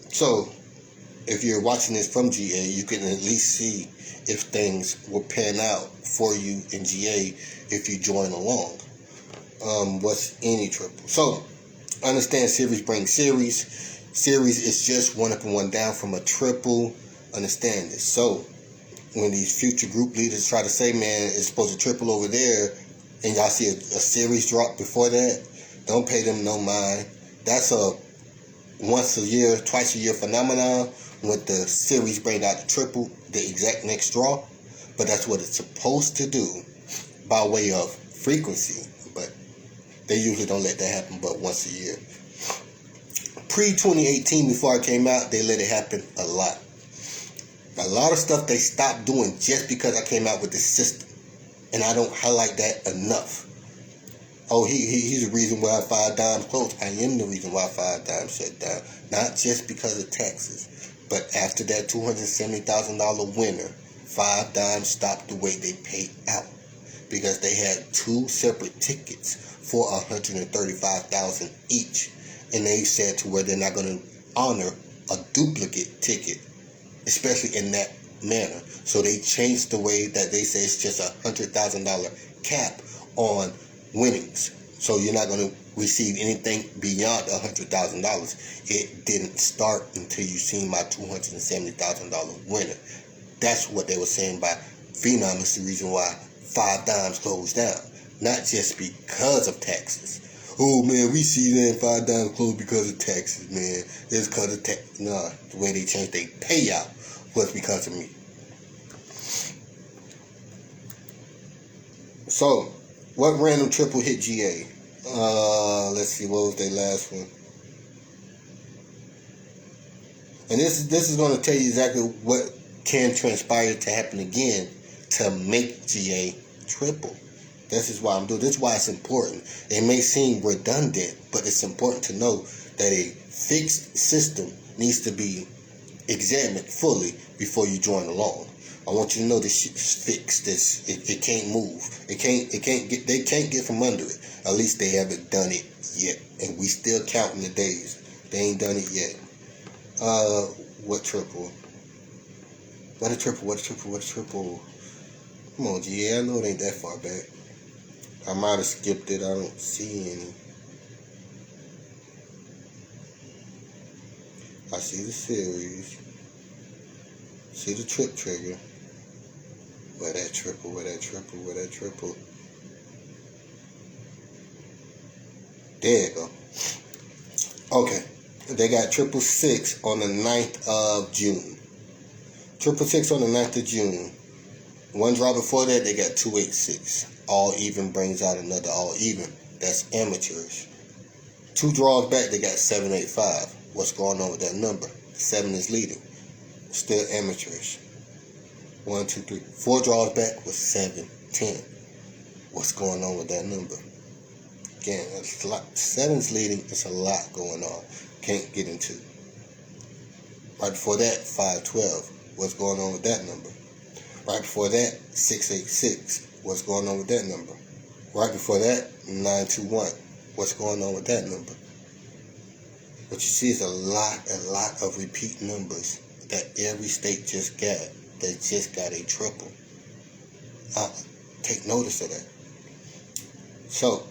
So, if you're watching this from GA, you can at least see if things will pan out for you in GA if you join along. What's any triple? So, understand series brings series. Series is just one up and one down from a triple. Understand this. So, when these future group leaders try to say, man, it's supposed to triple over there, and y'all see a series drop before that, don't pay them no mind. That's a once a year, twice a year phenomenon. When the series bring out the triple, the exact next draw. But that's what it's supposed to do by way of frequency. But they usually don't let that happen but once a year. Pre-2018, before I came out, they let it happen a lot. A lot of stuff they stopped doing just because I came out with this system. And I don't highlight that enough. Oh, he's the reason why 5 Dimes closed. I am the reason why 5 Dimes shut down. Not just because of taxes. But after that $270,000 winner, 5 Dimes stopped the way they paid out. Because they had 2 separate tickets for $135,000 each. And they said to where they're not going to honor a duplicate ticket, especially in that manner. So they changed the way that they say it's just $100,000 cap on winnings. So you're not going to receive anything beyond $100,000. It didn't start until you seen my $270,000 winner. That's what they were saying by Phenom is the reason why 5 Dimes closed down. Not just because of taxes. Oh man, we see that 5 Dimes closed because of taxes, man. It's because of tax. Nah, the way they changed their payout was because of me. So, what random triple hit GA? Let's see, what was their last one? And this is going to tell you exactly what can transpire to happen again to make GA triple. This is why I'm doing. This is why it's important. It may seem redundant, but it's important to know that a fixed system needs to be examined fully before you join along. I want you to know this shit's fixed. It can't move. They can't get from under it. At least they haven't done it yet. And we still counting the days. They ain't done it yet. What triple? What a triple. Come on, GA. I know it ain't that far back. I might have skipped it. I don't see any. I see the series. See the trip trigger. Where that triple. There you go. Okay. They got 666 on the 9th of June. 666 on the 9th of June. One draw before that, they got 286. All even brings out another all even. That's amateurish. 2 draws back, they got 785. What's going on with that number? 7 is leading. Still amateurish. 1, 2, 3. 4 draws back was 7, 10. What's going on with that number? Again, it's a lot. 7's leading. It's a lot going on. Can't get into. Right before that, 512. What's going on with that number? Right before that, 686. What's going on with that number? Right before that, 921. What's going on with that number? What you see is a lot of repeat numbers that every state just got. They just got a triple. Take notice of that. So,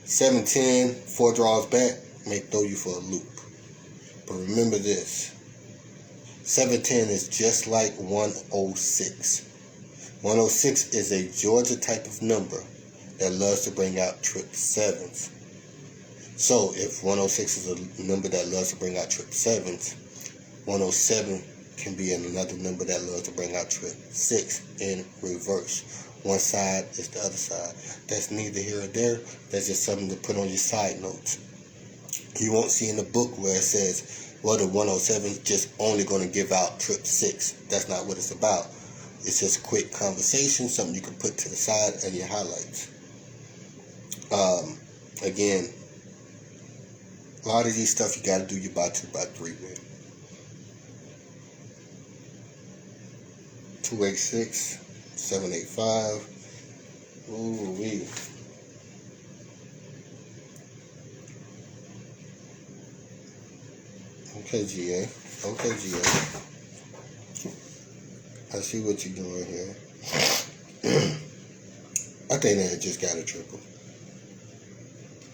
710, 4 draws back, may throw you for a loop. But remember this. 710 is just like 106. 106 is a Georgia type of number that loves to bring out triple sevens. So if 106 is a number that loves to bring out triple sevens, 107 can be another number that loves to bring out triple six in reverse. One side is the other side. That's neither here or there. That's just something to put on your side notes. You won't see in the book where it says, well, the 107 is just only going to give out triple six. That's not what it's about. It's just a quick conversation, something you can put to the side and your highlights. Again, a lot of these stuff you got to do your by 2 by 3 with. 286, 785. Ooh wee. Okay, GA. I see what you're doing here. think they just got a triple.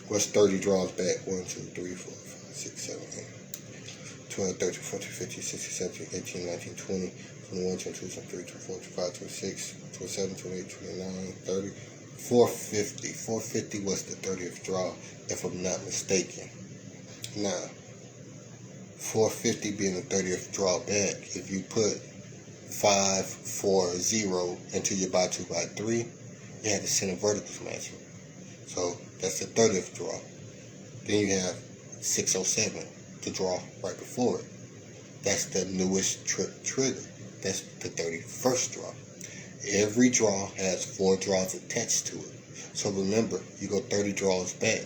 What's 30 draws back? 1, 2, 3, 4, 5, 6, 7, 8, 12, 13, 14, 15, 16, 17, 18, 19, 20, 21, 22, 23, 24, 25, 26, 27, 28, 29, 30, 450. 450 was the 30th draw, if I'm not mistaken. Now, 450 being the 30th draw back, if you put 5, 4, 0 into your by 2 by 3, you have the center verticals matching. So that's the 30th draw. Then you have 607, the draw right before it. That's the newest trigger. That's the 31st draw. Every draw has 4 draws attached to it. So remember, you go 30 draws back,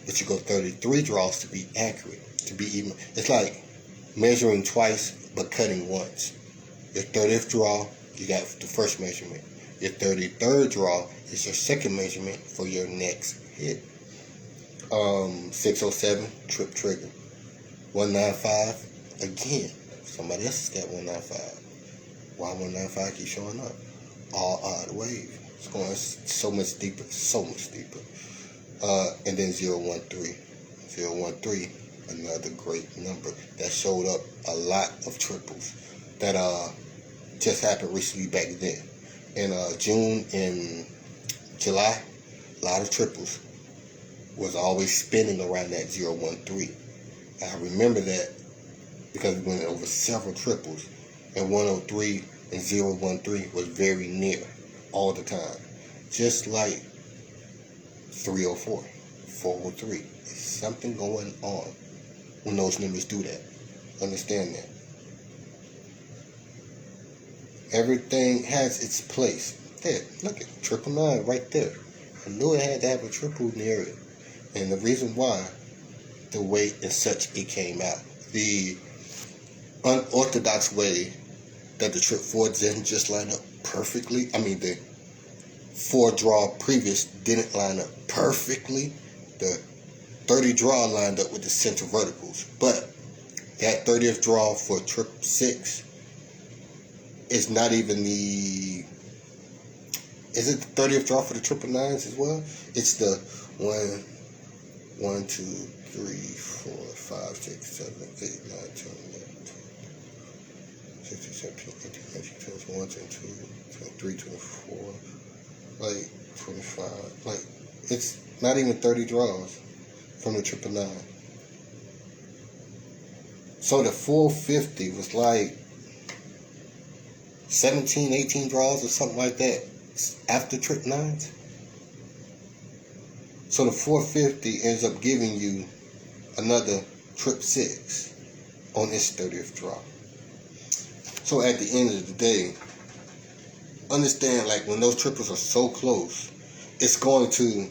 but you go 33 draws to be accurate, to be even. It's like measuring twice but cutting once. Your 30th draw, you got the first measurement. Your 33rd draw is your second measurement for your next hit. 607, trip trigger. 195, again, somebody else has got 195. Why 195 keep showing up? All odd wave. It's going so much deeper, so much deeper. And then 013. 013, another great number that showed up a lot of triples that just happened recently back then. In June and July, a lot of triples was always spinning around that 013. I remember that because we went over several triples, and 103 and 013 was very near all the time. Just like 304, 403. There's something going on when those numbers do that. Understand that. Everything has its place. There, look at 999 right there. I knew it had to have a triple near it. And the reason why, the way and such it came out. The unorthodox way that the trip 4 didn't just line up perfectly. I mean, the 4 draw previous didn't line up perfectly. The 30 draw lined up with the center verticals. But that 30th draw for trip 6 is not even the... Is it the 30th draw for the 999s as well? It's the 1, 2, 3, 4, 5, 6, 7, 8, 9, 10, 11, 12, 16, 17, 18, 19, 20, 21, 22, 23, 24, like 25. Like, it's not even 30 draws from the 999. So the 450 was like 17, 18 draws or something like that after trip 9s. So the 450 ends up giving you another trip 6 on its 30th draw. So at the end of the day, understand, like, when those triples are so close, it's going to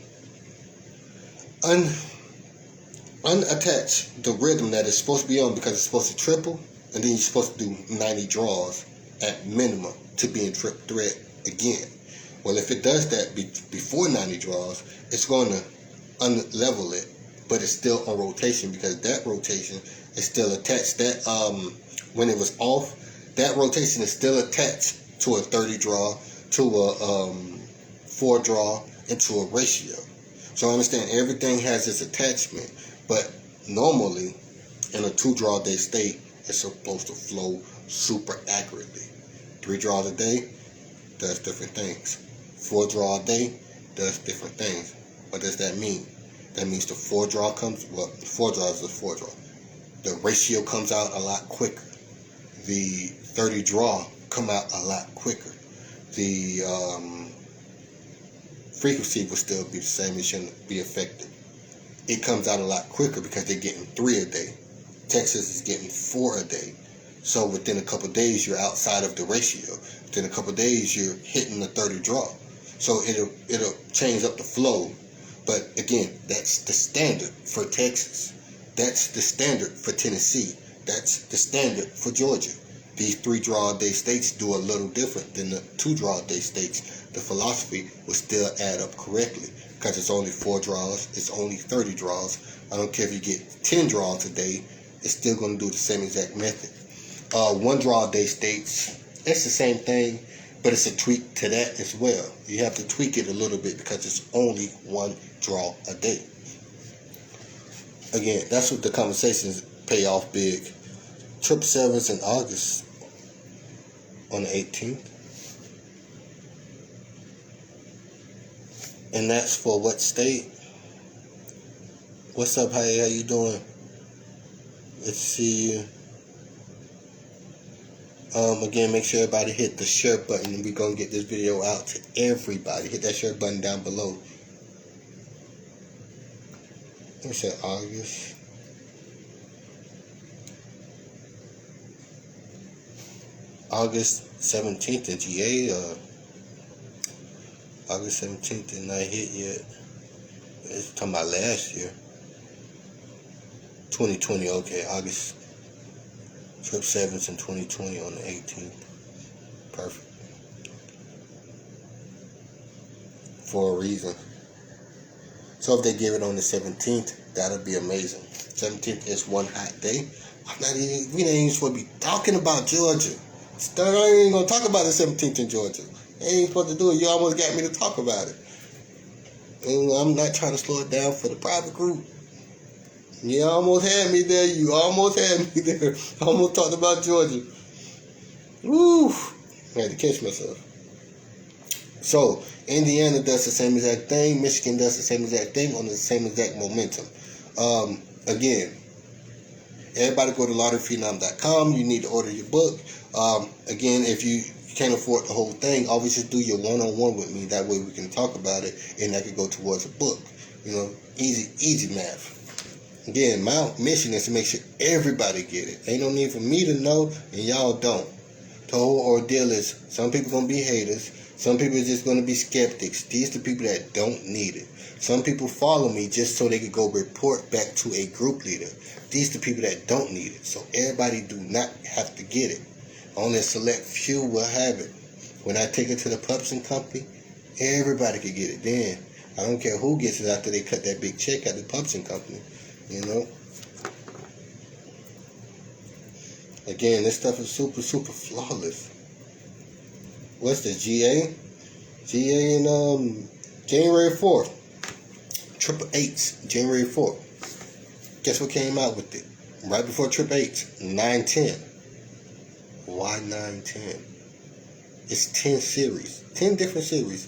unattach the rhythm that it's supposed to be on, because it's supposed to triple, and then you're supposed to do 90 draws at minimum to be in trip threat again. Well, if it does that before 90 draws, it's going to unlevel it, but it's still on rotation, because that rotation is still attached. That when it was off, that rotation is still attached to a 30 draw, to a 4 draw, and to a ratio. So understand, everything has its attachment, but normally in a 2 draw day state, it's supposed to flow super accurately. 3 draws a day does different things. 4 draw a day does different things. What does that mean? That means the 4 draw comes, well, 4 draws is a 4 draw. The ratio comes out a lot quicker. The 30 draw come out a lot quicker. The frequency will still be the same. It shouldn't be affected. It comes out a lot quicker because they're getting 3 a day. Texas is getting 4 a day. So within a couple of days, you're outside of the ratio. Within a couple of days, you're hitting the 30 draw. So it'll change up the flow. But again, that's the standard for Texas. That's the standard for Tennessee. That's the standard for Georgia. These 3 draw day states do a little different than the 2 draw day states. The philosophy will still add up correctly, because it's only 4 draws. It's only 30 draws. I don't care if you get 10 draws a day. It's still going to do the same exact method. 1 draw day states, it's the same thing, But it's a tweak to that as well. You have to tweak it a little bit because it's only one draw a day. Again, that's what the conversations pay off big. 777's in August on the 18th. And that's for what state? What's up? How you doing? Let's see you. Again, make sure everybody hit the share button, and we're gonna get this video out to everybody. Hit that share button down below. Let me say August. August 17th in GA. August 17th did not hit yet. It's talking about last year. 2020, okay. August 7th in 2020 on the 18th. Perfect. For a reason. So if they give it on the 17th, that'll be amazing. 17th is one hot day. We ain't even supposed to be talking about Georgia. I ain't gonna talk about the 17th in Georgia. I ain't supposed to do it. You almost got me to talk about it. And I'm not trying to slow it down for the private group. You almost had me there. You almost had me there. I almost talked about Georgia. Woo! I had to catch myself. So, Indiana does the same exact thing. Michigan does the same exact thing on the same exact momentum. Again, everybody go to lotteryphenom.com. You need to order your book. Again, if you can't afford the whole thing, always just do your one-on-one with me. That way we can talk about it, and that could go towards a book. You know, easy math. Again, my mission is to make sure everybody get it. Ain't no need for me to know, and y'all don't. The whole ordeal is some people gonna be haters. Some people are just gonna be skeptics. These are the people that don't need it. Some people follow me just so they could go report back to a group leader. These are the people that don't need it. So everybody do not have to get it. Only a select few will have it. When I take it to the Pupson Company, everybody can get it then. I don't care who gets it after they cut that big check at the Pupson Company. You know? Again, this stuff is super flawless. What's the GA? GA in January 4th. 888's January 4th. Guess what came out with it? Right before 888's, 910. Why 910? It's 10 series. 10 different series.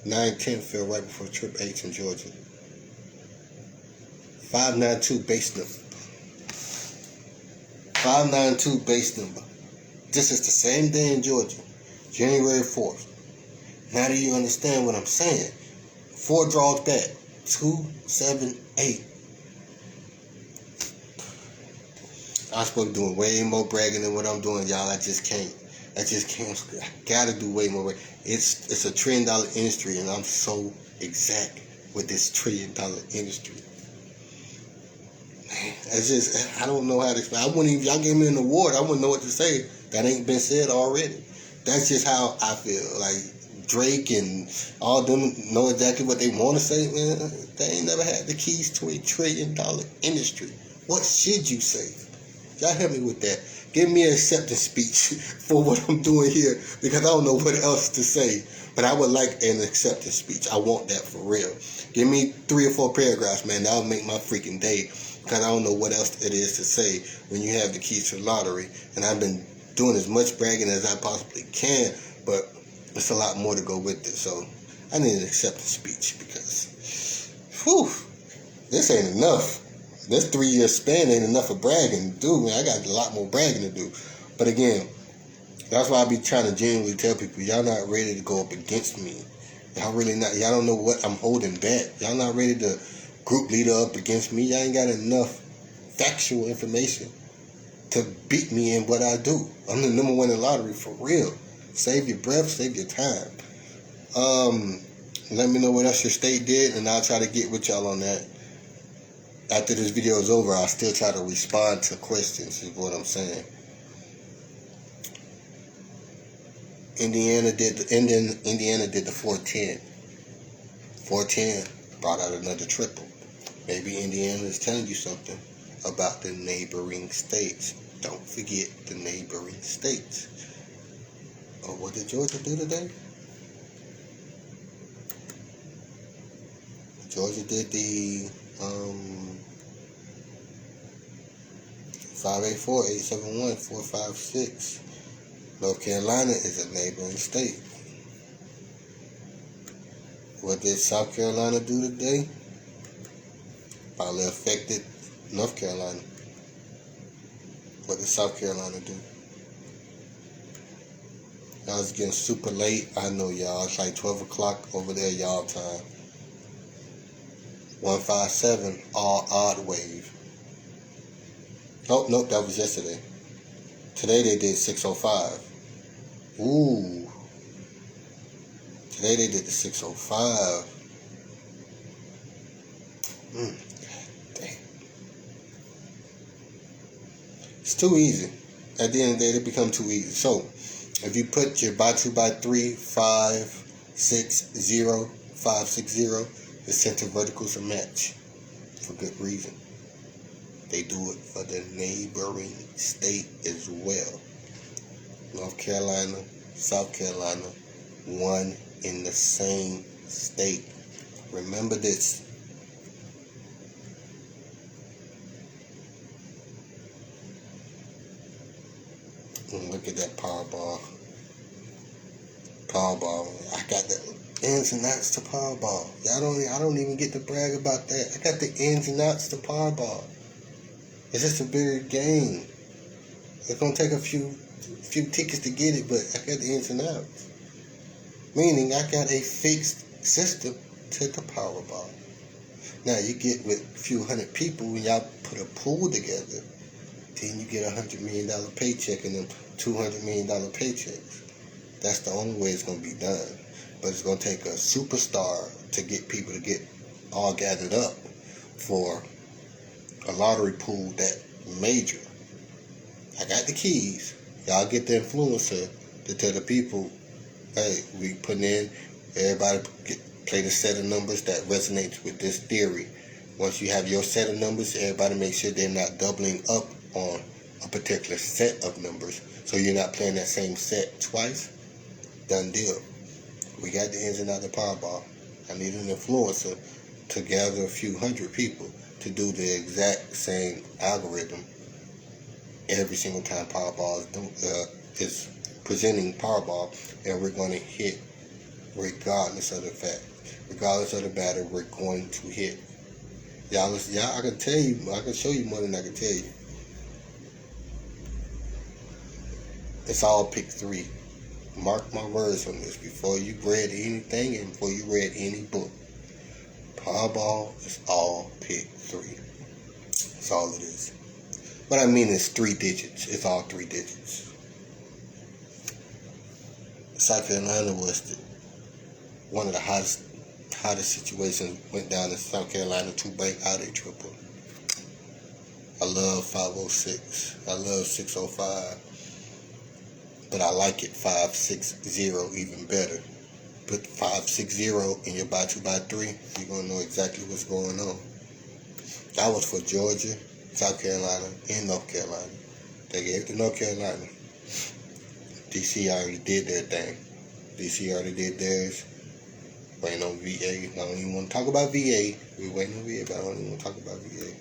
910 fell right before 888's in Georgia. 592 base number. 592 base number. This is the same day in Georgia. January 4th. Now do you understand what I'm saying? 4 draws back. 2, 7, 8. I'm supposed to be doing way more bragging than what I'm doing, y'all. I just can't. I gotta do way more. It's a $1 trillion industry, and I'm so exact with this $1 trillion industry. Man, it's just, I don't know how to explain. I wouldn't even, y'all gave me an award, I wouldn't know what to say. That ain't been said already. That's just how I feel. Like Drake and all them know exactly what they want to say, man. They ain't never had the keys to a $1 trillion industry. What should you say? Y'all help me with that. Give me an acceptance speech for what I'm doing here, because I don't know what else to say. But I would like an acceptance speech. I want that for real. Give me 3 or 4 paragraphs, man. That'll make my freaking day, because I don't know what else it is to say when you have the keys to the lottery. And I've been doing as much bragging as I possibly can, but it's a lot more to go with it. So I need an acceptance speech, because this ain't enough. This 3-year span ain't enough for bragging. Dude, man, I got a lot more bragging to do. But again, that's why I be trying to genuinely tell people, y'all not ready to go up against me. Y'all really not. Y'all don't know what I'm holding back. Y'all not ready to group leader up against me. Y'all ain't got enough factual information to beat me in what I do. I'm the number 1 in lottery for real. Save your breath, save your time. Let me know what else your state did, and I'll try to get with y'all on that. After this video is over, I'll still try to respond to questions, is what I'm saying. Indiana did the 410. 410 brought out another triple. Maybe Indiana is telling you something about the neighboring states. Don't forget the neighboring states. Oh, what did Georgia do today? Georgia did the 584-871-456. North Carolina is a neighboring state. What did South Carolina do today? Probably affected North Carolina. What did South Carolina do? Y'all it's getting super late. I know y'all. It's like 12 o'clock over there, y'all time. 157, all odd wave. Oh, nope, that was yesterday. Today they did 605. Ooh. Today they did the 605. Dang. It's too easy. At the end of the day, it become too easy. So, if you put your by 2x3, 560, 560, the center verticals are match for good reason. They do it for the neighboring state as well. North Carolina, South Carolina, one in the same state. Remember this. And look at that Powerball. Powerball. I got the ins and outs to Powerball. I don't even get to brag about that. I got the ins and outs to Powerball. It's just a bigger game. It's gonna take a few tickets to get it, but I got the ins and outs. Meaning I got a fixed system to the Powerball. Now you get with a few hundred people when y'all put a pool together, then you get $100 million paycheck and then $200 million paychecks. That's the only way it's gonna be done. But it's gonna take a superstar to get people to get all gathered up for a lottery pool that major. I got the keys. Y'all get the influencer to tell the people, hey, we putting in, everybody play the set of numbers that resonates with this theory. Once you have your set of numbers, everybody make sure they're not doubling up on a particular set of numbers. So you're not playing that same set twice. Done deal. We got the ins and outs of the Powerball. I need an influencer to gather a few hundred people to do the exact same algorithm every single time Powerball is presenting Powerball, and we're going to hit regardless of the fact. Regardless of the batter, we're going to hit. Y'all, I can tell you, I can show you more than I can tell you. It's all pick 3. Mark my words on this before you read anything and before you read any book. Powerball is all pick 3. That's all it is. What I mean is 3 digits. It's all 3 digits. South Carolina was one of the hottest situations. Went down in South Carolina, 2-bank out a triple. I love 506. I love 605. But I like it 560 even better. Put 560 in your by 2x3, you're gonna know exactly what's going on. That was for Georgia, South Carolina, and North Carolina. They gave it to North Carolina. DC already did their thing. DC already did theirs. Waiting on VA. I don't even want to talk about VA. We're waiting on VA, but I don't even want to talk about VA.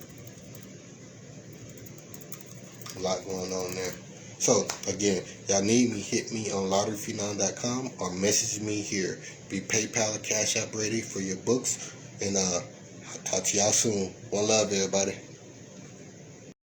A lot going on there. So, again, y'all need me, hit me on lotteryphenom.com or message me here. Be PayPal or Cash App ready for your books. And I'll talk to y'all soon. One love, everybody.